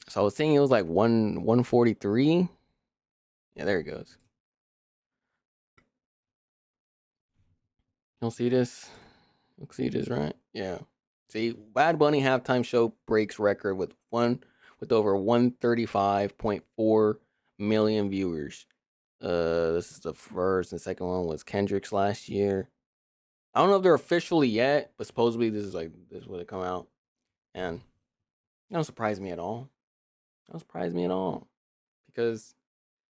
So I was thinking it was like 143. Yeah, there it goes. You don't see this? You see this, right? Yeah. See, Bad Bunny halftime show breaks record with over 135.4 million viewers. This is the first, and the second one was Kendrick's last year. I don't know if they're officially yet, but supposedly this is what it come out, and it don't surprise me at all. It don't surprise me at all, because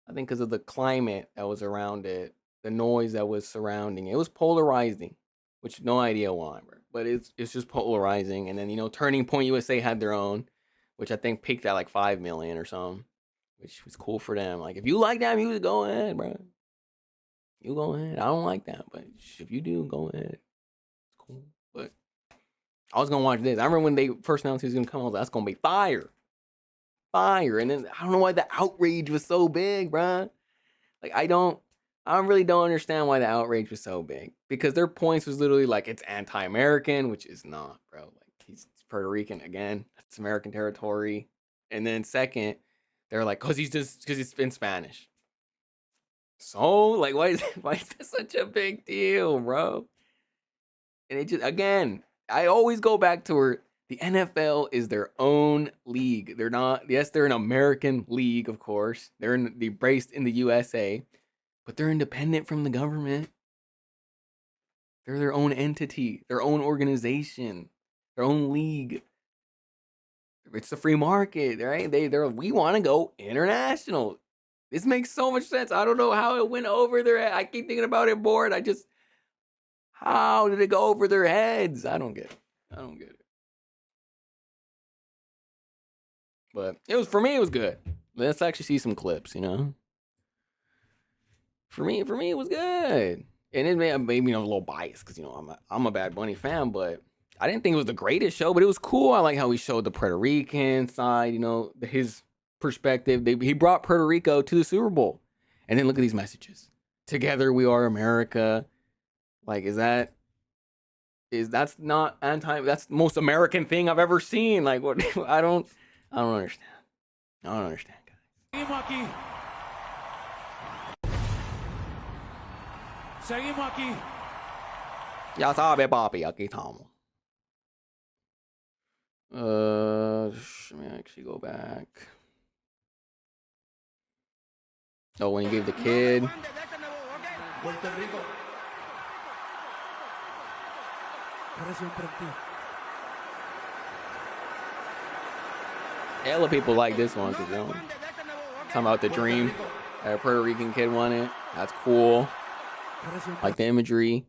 I think because of the climate that was around it, the noise that was surrounding it, it was polarizing, which no idea why, but it's just polarizing. And then Turning Point USA had their own, which I think peaked at like 5 million or something. which was cool for them. Like, if you like that music, go ahead, bro. You go ahead. I don't like that, but if you do, go ahead. It's cool. But I was gonna watch this. I remember when they first announced he was gonna come. I was like, that's gonna be fire, fire. And then I don't know why the outrage was so big, bro. Like, I really don't understand why the outrage was so big, because their points was literally like it's anti-American, which is not, bro. Like, he's Puerto Rican again. It's American territory. And then second, they're like, because it's in Spanish. So, like, why is this such a big deal, bro? And it just, again, I always go back to where the NFL is their own league. They're not, yes, they're an American league, of course. They're based in the USA, but they're independent from the government. They're their own entity, their own organization, their own league. It's the free market, right? We want to go international. This makes so much sense. I don't know how it went over their head. I keep thinking about it more, and how did it go over their heads? I don't get it. But for me, it was good. Let's actually see some clips, you know? For me, it was good. And it made me a little biased because, you know, I'm a Bad Bunny fan, but I didn't think it was the greatest show, but it was cool. I like how he showed the Puerto Rican side, you know, his perspective. He brought Puerto Rico to the Super Bowl. And then look at these messages. Together we are America. Like, that's not that's the most American thing I've ever seen. Like, what? I don't understand. I don't understand, guys. Seguimos aquí. Ya sabe, papi, aquí estamos. Let me actually go back. Oh, when you gave the kid. Hella people like this one, because, you know, talking about the dream. A Puerto Rican kid won it. That's cool. Like the imagery.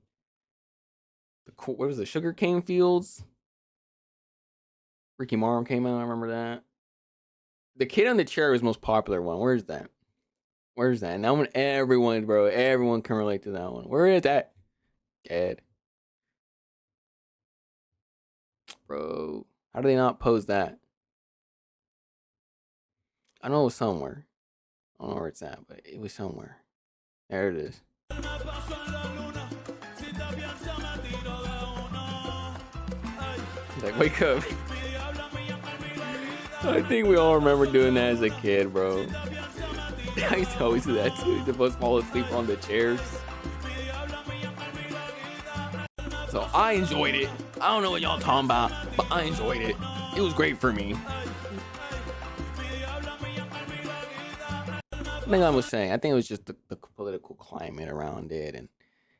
What was the sugar cane fields? Ricky Martin came out. I remember that. The kid on the chair was the most popular one. Where's that? And that one, everyone can relate to that one. Where is that? Kid. Bro. How do they not post that? I know it was somewhere. I don't know where it's at, but it was somewhere. There it is. Like, wake up. I think we all remember doing that as a kid, bro. I used to always do that too. The most fall asleep on the chairs. So I enjoyed it. I don't know what y'all talking about, but I enjoyed it. It was great for me. I think I was saying, I think it was just the political climate around it,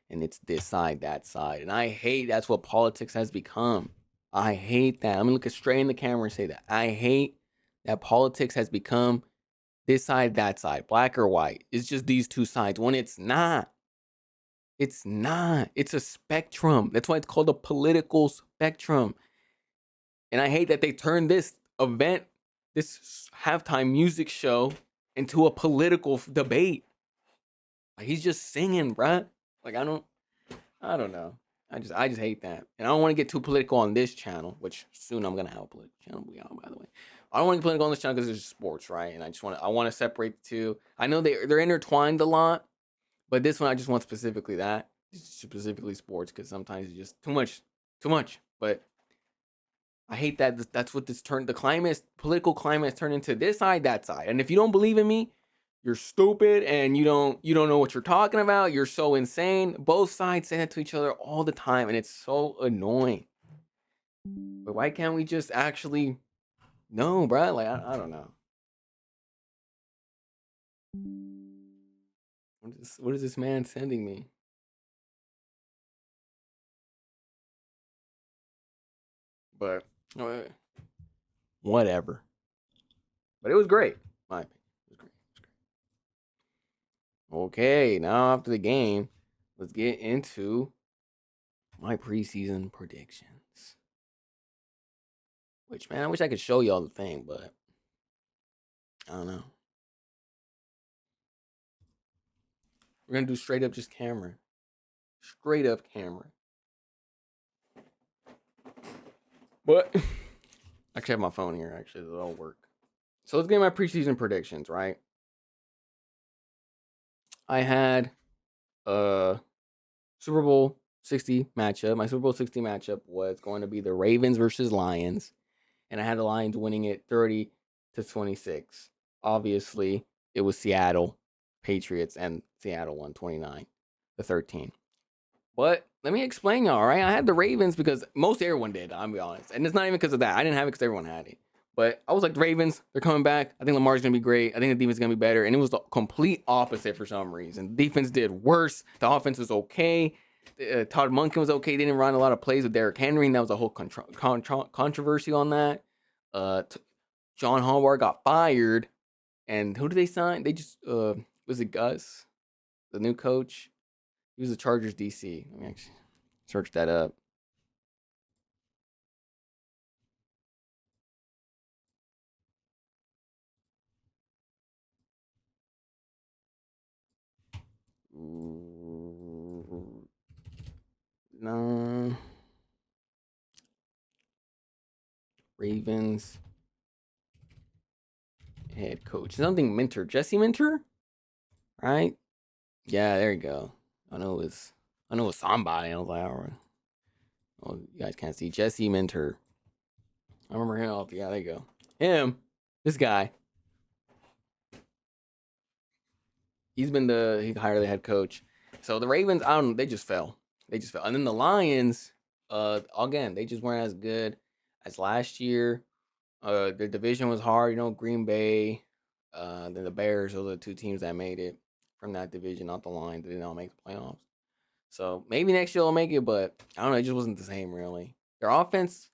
and it's this side, that side. And I hate that's what politics has become. I hate that. I'm gonna look straight in the camera and say that. I hate that politics has become this side, that side, black or white. It's just these two sides when it's not. It's not. It's a spectrum. That's why it's called a political spectrum. And I hate that they turned this event, this halftime music show, into a political debate. Like, he's just singing, bruh. Like, I don't know. I just hate that. And I don't want to get too political on this channel, which soon I'm gonna have a political channel, by the way. I don't want to get political on this channel because it's sports, right? And I want to separate the two. I know they're intertwined a lot, but this one I just want specifically specifically sports, because sometimes it's just too much. But I hate that that's what the political climate has turned into this side, that side. And if you don't believe in me, you're stupid and you don't know what you're talking about. You're so insane. Both sides say that to each other all the time, and it's so annoying. But why can't we just actually know, bro? Like, I don't know. What is this man sending me? But whatever. But it was great. My opinion. It was great. Okay, now after the game, let's get into my preseason predictions. Which, man, I wish I could show y'all the thing, but I don't know. We're gonna do straight up just camera. Straight up camera. But actually, I have my phone here. Actually, it'll all work. So let's get my preseason predictions. Right. I had Super Bowl 60 matchup. My Super Bowl 60 matchup was going to be the Ravens versus Lions, and I had the Lions winning it 30-26. Obviously, it was Seattle Patriots, and Seattle won 29-13. But let me explain y'all, right? I had the Ravens because most everyone did, I'll be honest. And it's not even because of that. I didn't have it because everyone had it. But I was like, the Ravens, they're coming back. I think Lamar's going to be great. I think the defense is going to be better. And it was the complete opposite for some reason. The defense did worse. The offense was okay. Todd Monken was okay. They didn't run a lot of plays with Derrick Henry. And that was a whole controversy on that. John Harbaugh got fired. And who did they sign? They just, was it Gus? The new coach? He was the Chargers DC. Let me actually search that up. No. Ravens head coach. Something Minter. Jesse Minter? Right? Yeah, there you go. I know it was somebody. I was like, all right. Oh, you guys can't see. Jesse Minter. I remember him. Oh, yeah, there you go. Him. This guy. He hired the head coach. So the Ravens, I don't know, they just fell. And then the Lions, again, they just weren't as good as last year. The division was hard, Green Bay, then the Bears, those are the two teams that made it from that division, not the Lions. They did not make the playoffs. So maybe next year they'll make it, but I don't know, it just wasn't the same really. Their offense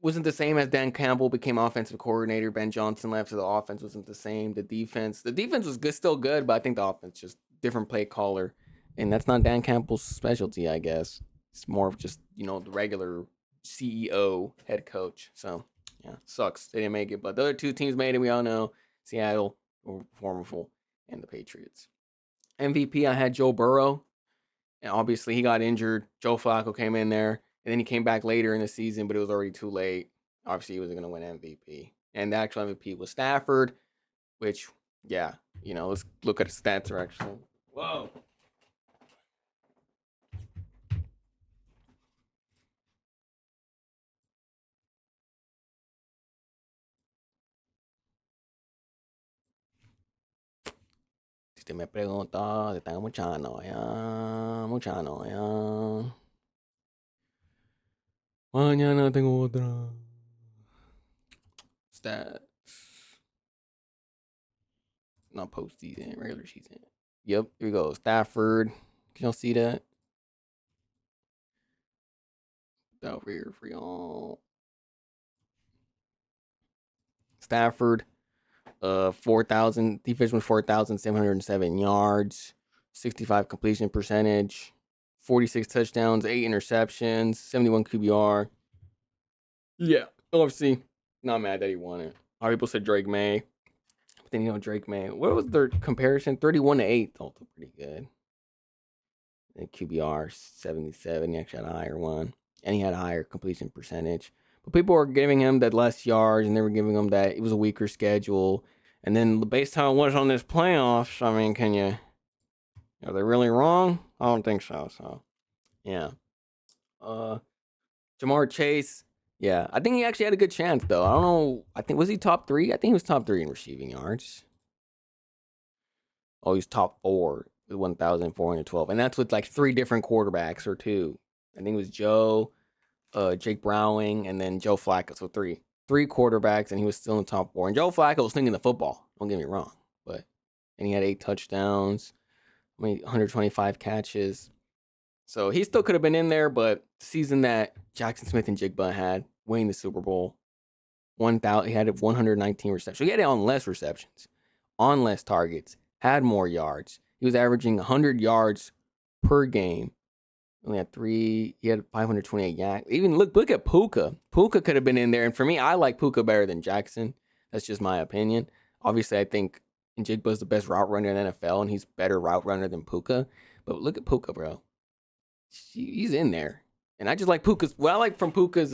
wasn't the same as Dan Campbell became offensive coordinator. Ben Johnson left, so the offense wasn't the same. The defense was good, still good, but I think the offense just different play caller, and that's not Dan Campbell's specialty, I guess. It's more of just the regular CEO head coach. So yeah, sucks they didn't make it, but the other two teams made it. We all know Seattle were formidable, and the Patriots. MVP, I had Joe Burrow, and obviously he got injured. Joe Flacco came in there. And then he came back later in the season, but it was already too late. Obviously, he wasn't going to win MVP. And the actual MVP was Stafford, which, yeah, let's look at the stats actually. Whoa. Si te me pregunta, te tengo mucha noia. Mañana tengo otra. Stats. Not postseason, regular season. Yep, here we go. Stafford. Can y'all see that? Over here for y'all. Stafford. 4,000 defense was 4,707 yards, 65 completion percentage, 46 touchdowns, 8 interceptions, 71 QBR. Yeah, obviously not mad that he won it. A lot of people said Drake May, but then Drake May. What was their comparison? 31-8, also pretty good. And QBR 77. He actually had a higher one, and he had a higher completion percentage. But people were giving him that less yards, and they were giving him that it was a weaker schedule. And then based on how it was on this playoffs, I mean, are they really wrong? I don't think so. So, yeah. Jamar Chase, yeah, I think he actually had a good chance though. I don't know. Was he top 3? I think he was top 3 in receiving yards. Oh, he's top 4 with 1,412, and that's with like 3 different quarterbacks or 2. I think it was Joe, Jake Browning, and then Joe Flacco. So 3 quarterbacks, and he was still in the top 4. And Joe Flacco was thinking the football. Don't get me wrong, and he had 8 touchdowns, 125 catches. So he still could have been in there, but the season that Jackson Smith and Jigba had, winning the Super Bowl, he had 119 receptions. So he had it on less receptions, on less targets, had more yards. He was averaging 100 yards per game. Only had 3. He had 528 yards. Even look at Puka. Puka could have been in there. And for me, I like Puka better than Jackson. That's just my opinion. Obviously, I think and Jigba's the best route runner in the NFL, and he's better route runner than Puka. But look at Puka, bro. He's in there. And I just like Puka's. What I like from Puka is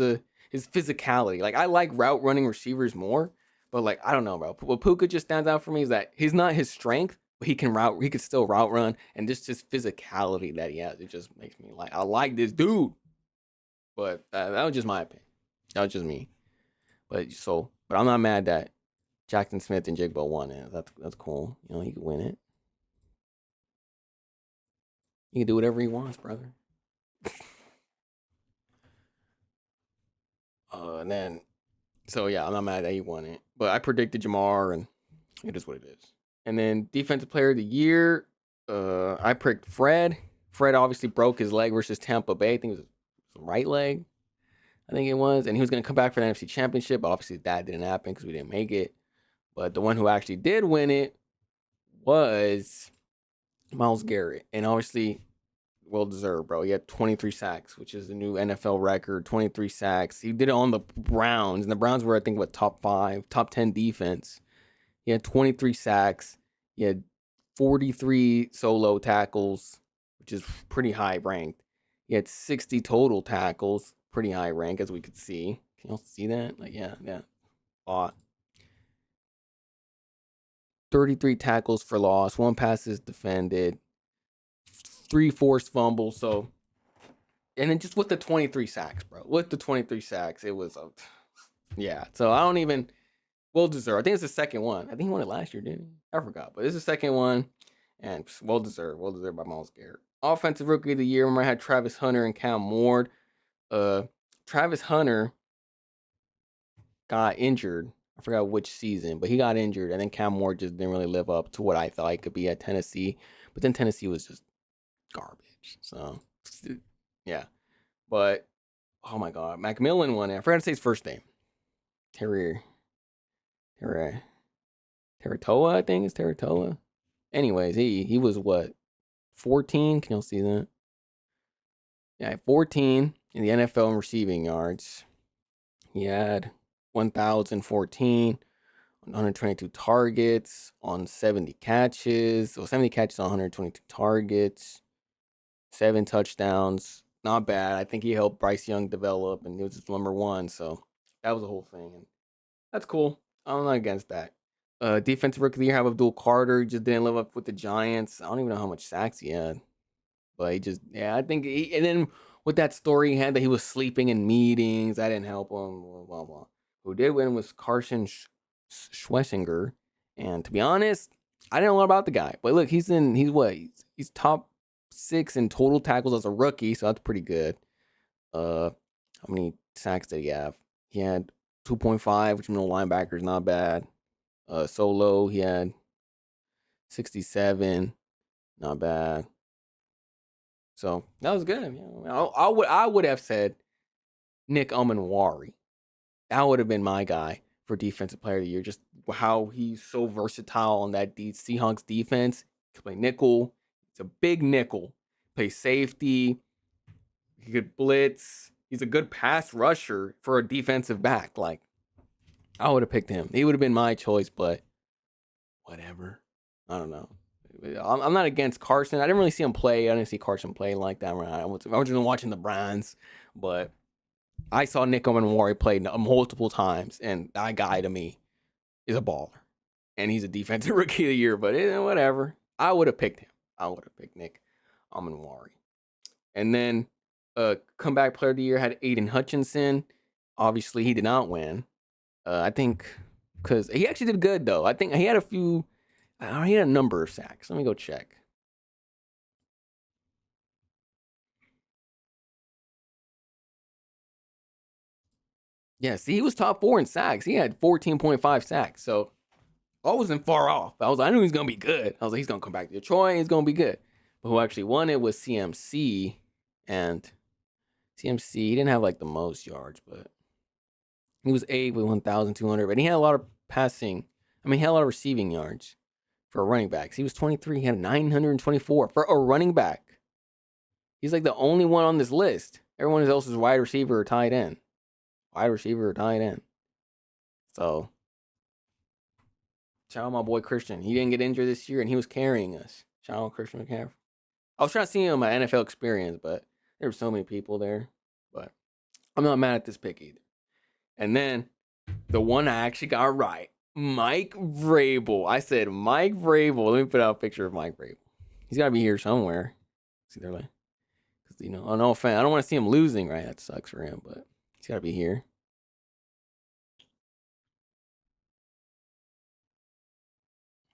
his physicality. Like, I like route running receivers more, but like, I don't know, bro. What Puka just stands out for me is that he's not his strength, but he can still route run, and just his physicality that he has. It just makes me like, I like this dude. But that was just my opinion. That was just me. But I'm not mad that Jackson Smith and Jigba won it. That's cool. You know, he could win it. He can do whatever he wants, brother. And then, so yeah, I'm not mad that he won it. But I predicted Jamar, and it is what it is. And then defensive player of the year, I picked Fred. Fred obviously broke his leg versus Tampa Bay. I think it was his right leg. I think it was. And he was going to come back for the NFC Championship. But obviously that didn't happen because we didn't make it. But the one who actually did win it was Myles Garrett. And obviously, well deserved, bro. He had 23 sacks, which is the new NFL record. 23 sacks. He did it on the Browns. And the Browns were, I think, top 10 defense. He had 23 sacks. He had 43 solo tackles, which is pretty high ranked. He had 60 total tackles, pretty high rank, as we could see. Can y'all see that? Like, yeah. A 33 tackles for loss, 1 passes defended, 3 forced fumbles. So, and then just with the 23 sacks, bro. With the 23 sacks, it was yeah. So I don't even well deserved. I think it's the second one. I think he won it last year, didn't he? I forgot, but it's the second one, and well deserved by Myles Garrett. Offensive Rookie of the Year. Remember, I had Travis Hunter and Cam Ward. Travis Hunter got injured. I forgot which season, but he got injured, and then Cam Ward just didn't really live up to what I thought he could be at Tennessee. But then Tennessee was just garbage. So, yeah. But, oh my God. McMillan won it. I forgot to say his first name. Teratoa, I think it's Teratoa. Anyways, he was what? 14? Can y'all see that? Yeah, 14 in the NFL in receiving yards. He had 1,014 on 122 targets on 70 catches. So 70 catches on 122 targets. 7 touchdowns. Not bad. I think he helped Bryce Young develop, and he was just number 1. So that was the whole thing. And that's cool. I'm not against that. Defensive Rookie of the Year, have Abdul Carter. He just didn't live up with the Giants. I don't even know how much sacks he had. But he just, yeah, I think, and then with that story he had that he was sleeping in meetings, that didn't help him, blah, blah, blah. Who did win was Carson Schwessinger. And to be honest, I didn't know a lot about the guy. But look, he's top 6 in total tackles as a rookie, so that's pretty good. How many sacks did he have? He had 2.5, which middle linebacker is not bad. Solo, he had 67, not bad. So that was good. I would have said Nick Amanwari. That would have been my guy for Defensive Player of the Year. Just how he's so versatile on that Seahawks defense. He can play nickel. He's a big nickel. Play safety. He could blitz. He's a good pass rusher for a defensive back. Like, I would have picked him. He would have been my choice, but whatever. I don't know. I'm not against Carson. I didn't really see him play. I didn't see Carson play like that. I was just watching the Browns, but I saw Nick Amanwari play multiple times, and that guy to me is a baller, and he's a Defensive Rookie of the Year. But whatever. I would have picked him. I would have picked Nick Amanwari. And then Comeback Player of the Year had Aiden Hutchinson. Obviously, he did not win. I think because he actually did good, though. I think he had he had a number of sacks. Let me go check. Yeah, see, he was top 4 in sacks. He had 14.5 sacks. So I wasn't far off. I knew he was going to be good. I was like, he's going to come back to Detroit. He's going to be good. But who actually won it was CMC. And CMC, he didn't have like the most yards, but he was 8 with 1,200. But he had a lot of passing. He had a lot of receiving yards for a running back. He was 23. He had 924 for a running back. He's like the only one on this list. Everyone else is wide receiver or tight end. Wide receiver or tight end. So Shout out my boy Christian. He didn't get injured this year, and he was carrying us. Shout out Christian McCaffrey. I was trying to see him at NFL Experience, but there were so many people there. But I'm not mad at this pick either. And then the one I actually got right, Mike Vrabel. I said Mike Vrabel. Let me put out a picture of Mike Vrabel. He's got to be here somewhere. See, they're like, because oh no offense, I don't want to see him losing, right? That sucks for him, but he's got to be here.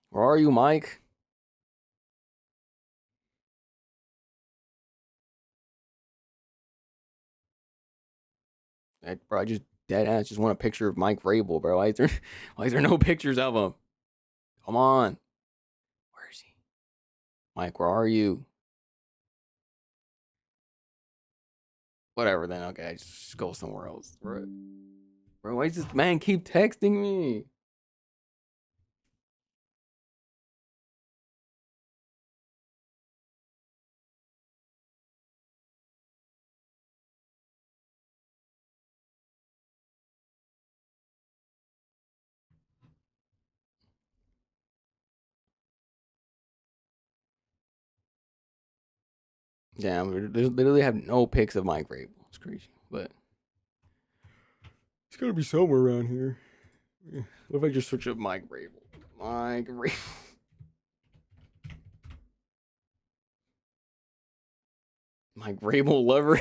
Where are you, Mike? Bro, I just dead ass just want a picture of Mike Vrabel, bro. Why is there no pictures of him? Come on. Where is he? Mike, where are you? Whatever then. Okay, I just go somewhere else. Bro, why does this man keep texting me? Damn, they literally have no pics of Mike Vrabel. It's crazy, but he's gotta be somewhere around here. What if I just search up Mike Vrabel? Mike Vrabel. Mike Vrabel lover.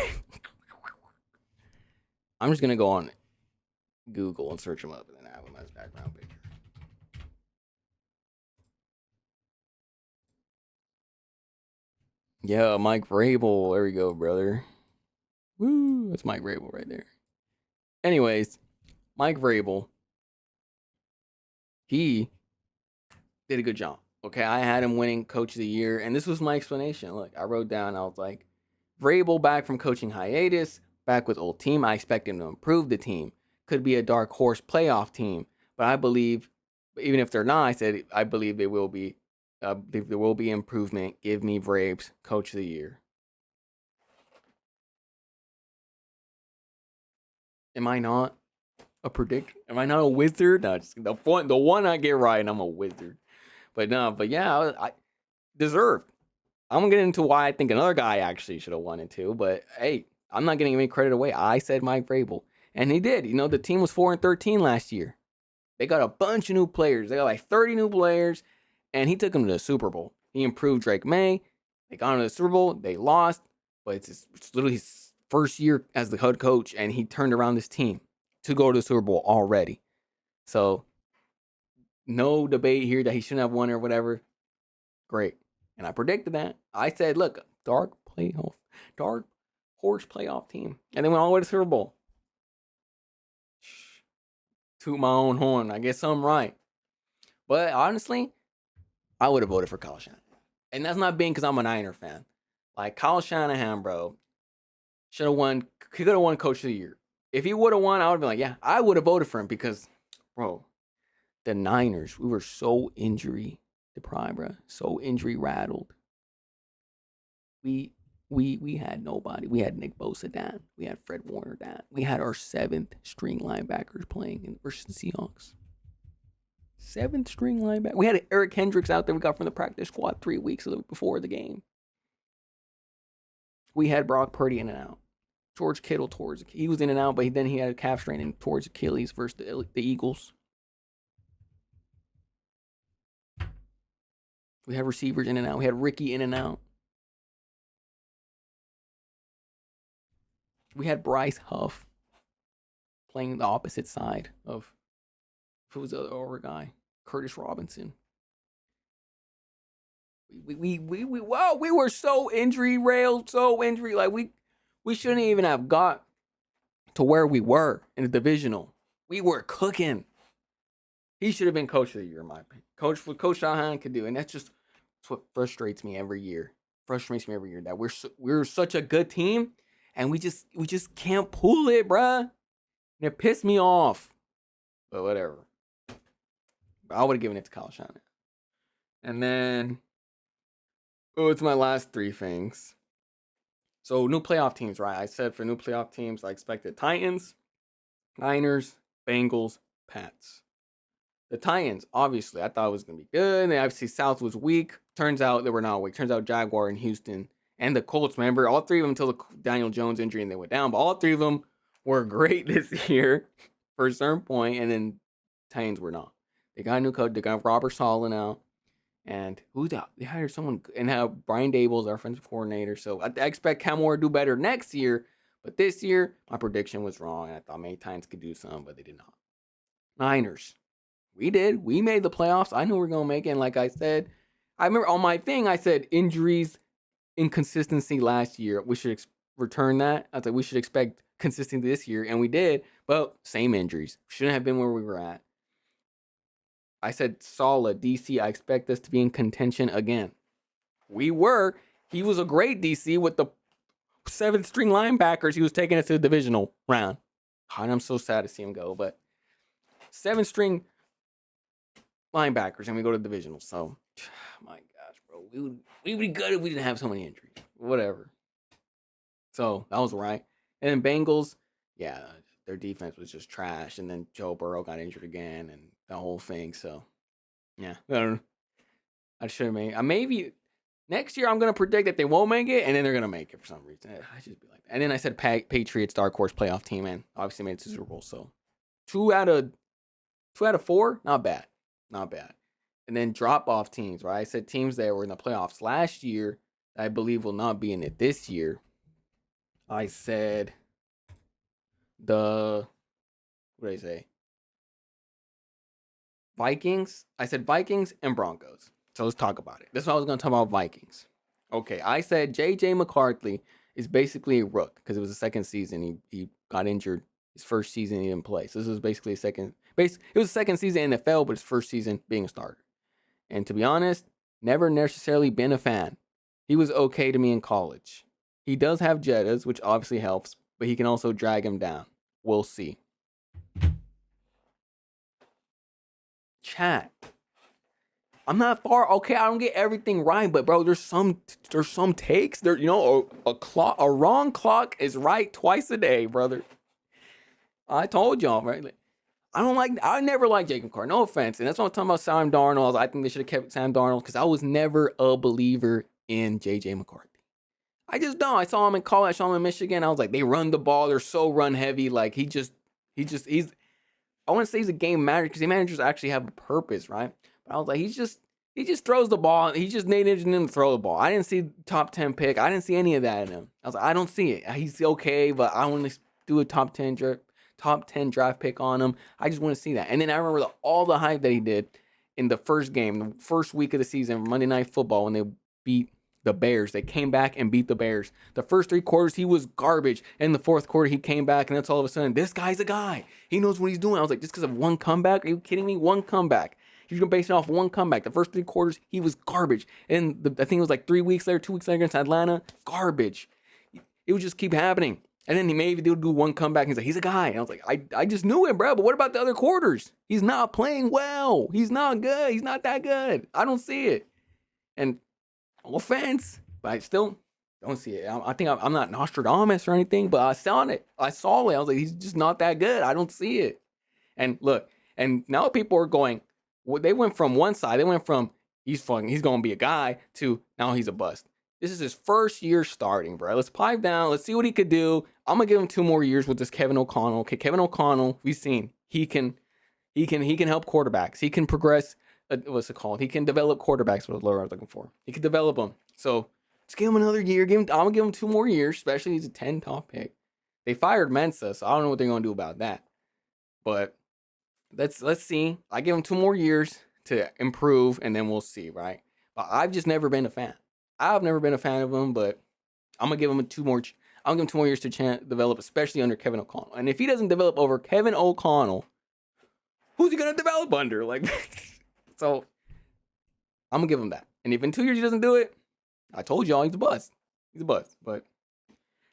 I'm just gonna go on Google and search him up, and then have him as background picture. Yeah, Mike Vrabel. There we go, brother. Woo, that's Mike Vrabel right there. Anyways, Mike Vrabel, he did a good job. Okay, I had him winning Coach of the Year, and this was my explanation. Look, I wrote down, I was like, Vrabel back from coaching hiatus, back with old team. I expect him to improve the team. Could be a dark horse playoff team, but I believe, even if they're not, I said I believe they will be. There will be improvement. Give me Vrabes Coach of the Year. Am I not a prediction? Am I not a wizard? No, just the one I get right, and I'm a wizard. But no, but yeah, I deserved. I'm gonna get into why I think another guy actually should have won it too. But hey, I'm not getting any credit away. I said Mike Vrabel, and he did. You know, the team was 4-13 last year. They got a bunch of new players. They got like 30 new players, and he took them to the Super Bowl. He improved Drake May. They got into the Super Bowl. They lost, but it's literally his first year as the head coach, and he turned around this team to go to the Super Bowl already. So no debate here that he shouldn't have won or whatever. Great. And I predicted that. I said, look, dark horse playoff team. And they went all the way to the Super Bowl. Toot my own horn. I guess I'm right. But honestly, I would have voted for Kyle Shanahan. And that's not being because I'm a Niner fan. Like, Kyle Shanahan, bro, should have won. He could have won Coach of the Year. If he would have won, I would have been like, yeah, I would have voted for him because, bro, the Niners, we were so injury deprived, bro. So injury rattled. We had nobody. We had Nick Bosa down. We had Fred Warner down. We had our 7th string linebackers playing versus the Seahawks. 7th string linebacker. We had Eric Hendricks out there. We got from the practice squad 3 weeks before the game. We had Brock Purdy in and out. George Kittle he was in and out, but then he had a calf strain towards Achilles versus the Eagles. We had receivers in and out. We had Ricky in and out. We had Bryce Huff playing the opposite side of who was the other guy, Curtis Robinson. We were so injury railed, so injury like we shouldn't even have got to where we were in the divisional. We were cooking. He should have been Coach of the Year, in my opinion. Coach Shanahan could do, and that's what frustrates me every year. That we're such a good team, and we just can't pull it, bruh. And it pissed me off. But whatever. I would have given it to Kyle Shanahan. And then, it's my last 3 things. So new playoff teams, right? I said for new playoff teams, I expected Titans, Niners, Bengals, Pats. The Titans, obviously, I thought it was going to be good. And the AFC South was weak. Turns out they were not weak. Turns out Jaguar and Houston and the Colts, remember, all three of them until the Daniel Jones injury and they went down. But all three of them were great this year for a certain point, and then Titans were not. They got a new coach. They got Robert Saleh now. And who's out? They hired someone, and how Brian Dable is our offensive coordinator. So I expect Cam Moore to do better next year. But this year, my prediction was wrong. I thought maybe Titans could do something, but they did not. Niners. We did. We made the playoffs. I knew we were going to make it. And like I said, I remember on my thing, I said injuries, inconsistency last year. We should return that. I said we should expect consistency this year. And we did. But same injuries. Shouldn't have been where we were at. I said solid DC. I expect us to be in contention again. We were. He was a great DC with the 7th string linebackers. He was taking us to the divisional round. God, I'm so sad to see him go. But 7th string linebackers, and we go to divisional. So, my gosh, bro, we would be good if we didn't have so many injuries. Whatever. So that was right. And then Bengals, yeah, their defense was just trash. And then Joe Burrow got injured again, and the whole thing. So, yeah, I should have made. Maybe next year I'm gonna predict that they won't make it, and then they're gonna make it for some reason. I just be like that. And then I said Patriots dark horse playoff team, and obviously made it to Super Bowl. So, 2 out of 4, not bad. Not bad. And then drop-off teams, right? I said teams that were in the playoffs last year that I believe will not be in it this year. I said what did I say? Vikings. I said Vikings and Broncos. So let's talk about it. This is what I was going to talk about Vikings. Okay, I said J.J. McCarthy is basically a rook because it was the second season. He got injured. His first season he didn't play. So this was basically it was the second season in the NFL, but his first season being a starter. And to be honest, never necessarily been a fan. He was okay to me in college. He does have Jettas, which obviously helps, but he can also drag him down. We'll see. Chat. I'm not far. Okay, I don't get everything right, but bro, there's some takes. There, a wrong clock is right twice a day, brother. I told y'all, right? I never liked Jacob Carr. No offense. And that's what I'm talking about Sam Darnold. I think they should have kept Sam Darnold because I was never a believer in J.J. McCarthy. I just don't. I saw him in college. I saw him in Michigan. I was like, they run the ball. They're so run heavy. Like, he's, I want to say he's a game manager because the managers actually have a purpose, right? But I was like, he just throws the ball. He just needed him to throw the ball. I didn't see top 10 pick. I didn't see any of that in him. I was like, I don't see it. He's okay, but I want to do a top 10 draft pick on him. I just want to see that. And then I remember all the hype that he did in the first game, the first week of the season, Monday Night Football, when they beat the Bears. They came back and beat the Bears. The first 3 quarters, he was garbage. In the fourth quarter, he came back, and that's all of a sudden, this guy's a guy. He knows what he's doing. I was like, just because of one comeback? Are you kidding me? One comeback. He's going to base it off one comeback. The first 3 quarters, he was garbage. And I think it was like 2 weeks later against Atlanta, garbage. It would just keep happening. And then he maybe do one comeback. He's like, he's a guy. And I was like, I just knew it, bro. But what about the other quarters? He's not playing well. He's not good. He's not that good. I don't see it. And no offense, but I still don't see it. I think I'm not Nostradamus or anything, but I saw it. I was like, he's just not that good. I don't see it. And look, and now people are going, well, they went from one side. They went from he's going to be a guy to now he's a bust. This is his first year starting, bro. Let's pipe down. Let's see what he could do. I'm gonna give him 2 more years with this Kevin O'Connell. Okay, Kevin O'Connell, we've seen he can help quarterbacks. He can progress. What's it called? He can develop quarterbacks. What I was looking for. He can develop them. So just give him another year. I'm gonna give him 2 more years. Especially he's a 10 top pick. They fired Mensa, so I don't know what they're gonna do about that. But let's see. I give him 2 more years to improve, and then we'll see, right? But I've just never been a fan. I've never been a fan of him, but I'm gonna give him 2 more. I'll give him 2 more years to develop, especially under Kevin O'Connell. And if he doesn't develop over Kevin O'Connell, who's he gonna develop under? Like, so I'm gonna give him that. And if in 2 years he doesn't do it, I told y'all he's a bust. He's a bust.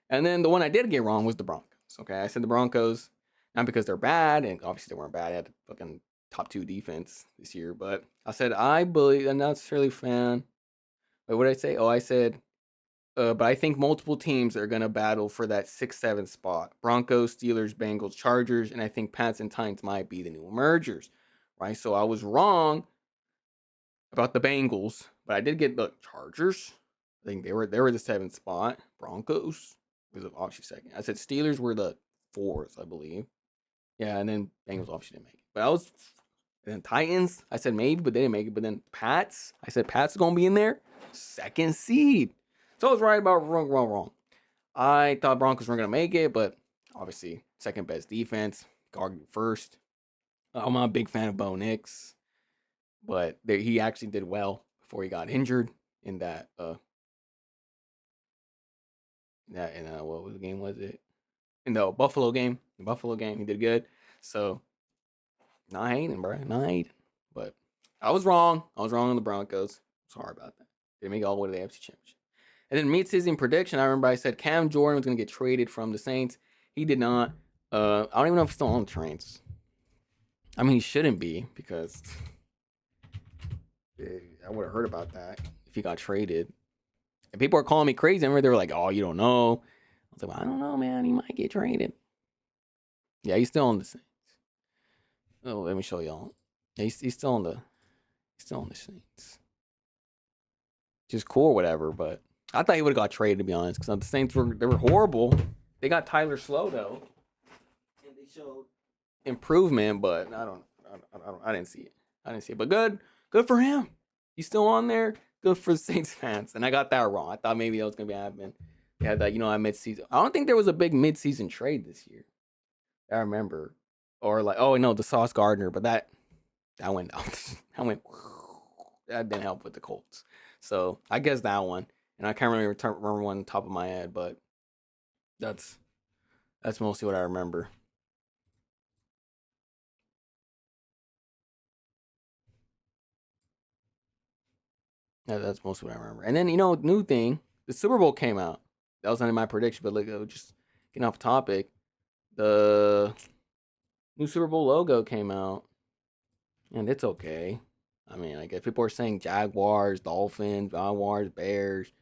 And then the one I did get wrong was the Broncos. Okay, I said the Broncos not because they're bad, and obviously they weren't bad. They had a fucking top 2 defense this year, but I said I believe I'm not necessarily a fan. Wait, what did I say? Oh, I said, but I think multiple teams are going to battle for that 6-7 spot. Broncos, Steelers, Bengals, Chargers, and I think Pats and Titans might be the new emergers. right? So I was wrong about the Bengals, but I did get the Chargers. I think they were the 7th spot. Broncos was obviously second. I said Steelers were the 4th, I believe. Yeah, and then Bengals obviously didn't make it. But I was, and then Titans, I said maybe, but they didn't make it. But then Pats, I said Pats is gonna be in there, 2nd seed. So I was right about wrong. I thought Broncos weren't gonna make it, but obviously 2nd best defense. Argued first. I'm not a big fan of Bo Nix, but he actually did well before he got injured in that what was the game was it? In the Buffalo game. The Buffalo game, he did good. So not hating, bro. Not hating. But I was wrong. I was wrong on the Broncos. Sorry about that. Didn't make it all the way to the AFC Championship. And then mid-season prediction, I remember I said Cam Jordan was going to get traded from the Saints. He did not. I don't even know if he's still on the trains. I mean, he shouldn't be because I would have heard about that if he got traded. And people are calling me crazy. I remember they were like, "Oh, you don't know." I was like, well, "I don't know, man. He might get traded." Yeah, he's still on the Saints. Oh, let me show y'all. Yeah, he's still on the Saints. Just cool or whatever, but I thought he would have got traded, to be honest, because the Saints were horrible. They got Tyler Slow though, and they showed improvement, but I didn't see it. But good for him. He's still on there. Good for the Saints fans. And I got that wrong. I thought maybe that was gonna be happening. They had that, that mid-season. I don't think there was a big mid-season trade this year. I remember, or like, oh no, the Sauce Gardner, but that went down. That didn't help with the Colts. So I guess that one, and I can't remember one on top of my head, but that's mostly what I remember. Yeah, that's mostly what I remember. And then new thing, the Super Bowl came out. That was not my prediction, but like just getting off topic, the new Super Bowl logo came out, and it's okay. I mean, I guess people are saying Jaguars, Dolphins, Jaguars, Bears.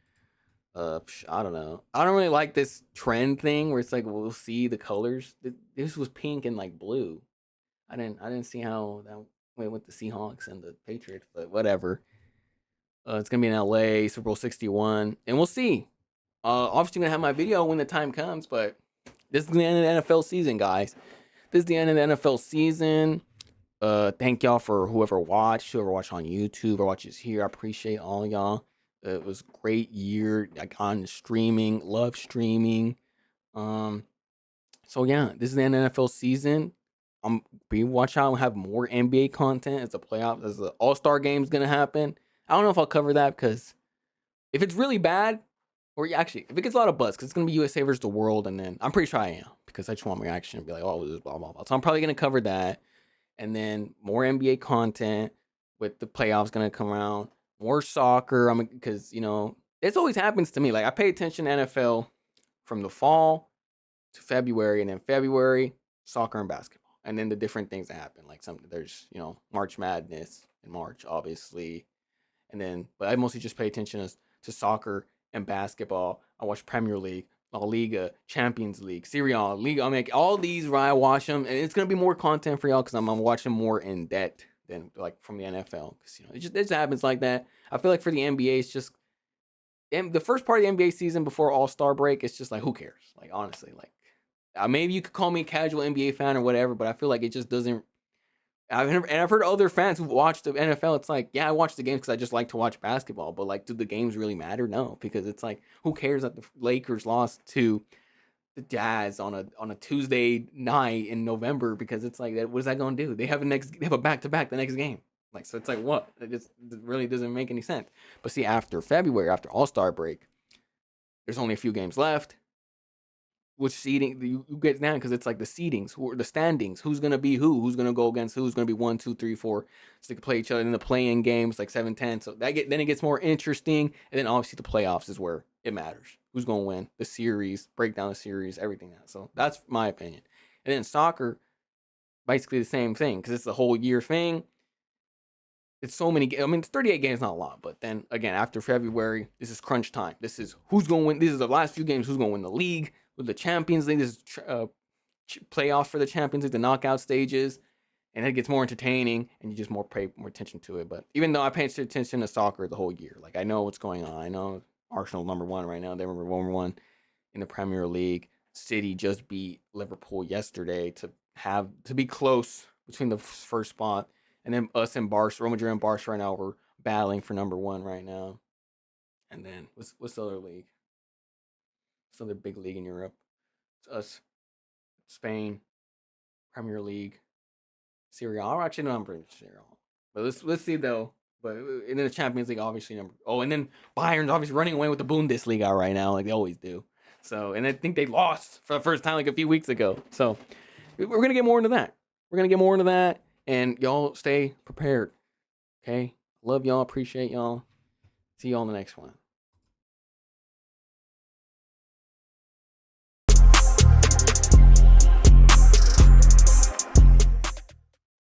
I don't know. I don't really like this trend thing where it's like we'll see the colors. This was pink and like blue. I didn't see how that went with the Seahawks and the Patriots, but whatever. It's gonna be in LA, Super Bowl 61, and we'll see. Obviously, gonna have my video when the time comes, but this is the end of the NFL season, guys. This is the end of the NFL season. Thank y'all for whoever watched on YouTube or watches here. I appreciate all y'all. It was a great year, like on streaming. Love streaming. So yeah, this is the end of the NFL season. Watch out and have more NBA content as the playoffs, as the All-Star game is gonna happen. I don't know if I'll cover that because if it's really bad, or actually, if it gets a lot of buzz, because it's gonna be USA versus the world, and then I'm pretty sure I am because I just want my reaction and be like, oh, this is blah blah blah. So I'm probably gonna cover that, and then more NBA content with the playoffs gonna come around, more soccer. Because this always happens to me. Like I pay attention to NFL from the fall to February, and then February soccer and basketball, and then the different things that happen. Like there's March Madness in March, obviously, and then but I mostly just pay attention to soccer and basketball. I watch Premier League, La Liga, Champions League, Serie A, Liga. I mean, all these where I watch them, and it's gonna be more content for y'all because I'm watching more in depth than like from the NFL because it just happens like that. I feel like for the NBA, it's just the first part of the NBA season before All-Star break. It's just like who cares? Like honestly, like maybe you could call me a casual NBA fan or whatever, but I feel like it just doesn't. I've heard other fans who watch the NFL. It's like, yeah, I watch the games because I just like to watch basketball. But like, do the games really matter? No, because it's like, who cares that the Lakers lost to the Jazz on a Tuesday night in November? Because it's like, what is that going to do? They have a back-to-back the next game. Like, so it's like, what? It really doesn't make any sense. But see, after February, after All-Star break, there's only a few games left. Which seeding you get down because it's like the seedings, the standings, who's gonna be who's gonna go against who's gonna be 1, 2, 3, 4. So they can play each other in the play-in games like 7, 10. So then it gets more interesting, and then obviously the playoffs is where it matters. Who's gonna win the series, break down the series, everything that. So that's my opinion. And then soccer, basically the same thing because it's the whole year thing. It's so many. I mean, 38 games not a lot, but then again after February, this is crunch time. This is who's gonna win. This is the last few games. Who's gonna win the league? With the Champions League, this is playoffs for the Champions League, the knockout stages, and it gets more entertaining, and you just pay more attention to it. But even though I paid attention to soccer the whole year, like I know what's going on. I know Arsenal #1 right now. They were #1 in the Premier League. City just beat Liverpool yesterday to be close between the first spot, and then us and Barca, Real Madrid and Barca right now, we're battling for #1 right now. And then what's the other league? What's the other big league in Europe? It's us, Spain, Premier League, Serie A. Actually, no, I'm pretty sure Serie A. But let's see though. But in the Champions League, obviously and then Bayern's obviously running away with the Bundesliga right now, like they always do. So, and I think they lost for the first time like a few weeks ago. So, we're gonna get more into that. And y'all stay prepared. Okay, love y'all, appreciate y'all. See y'all in the next one.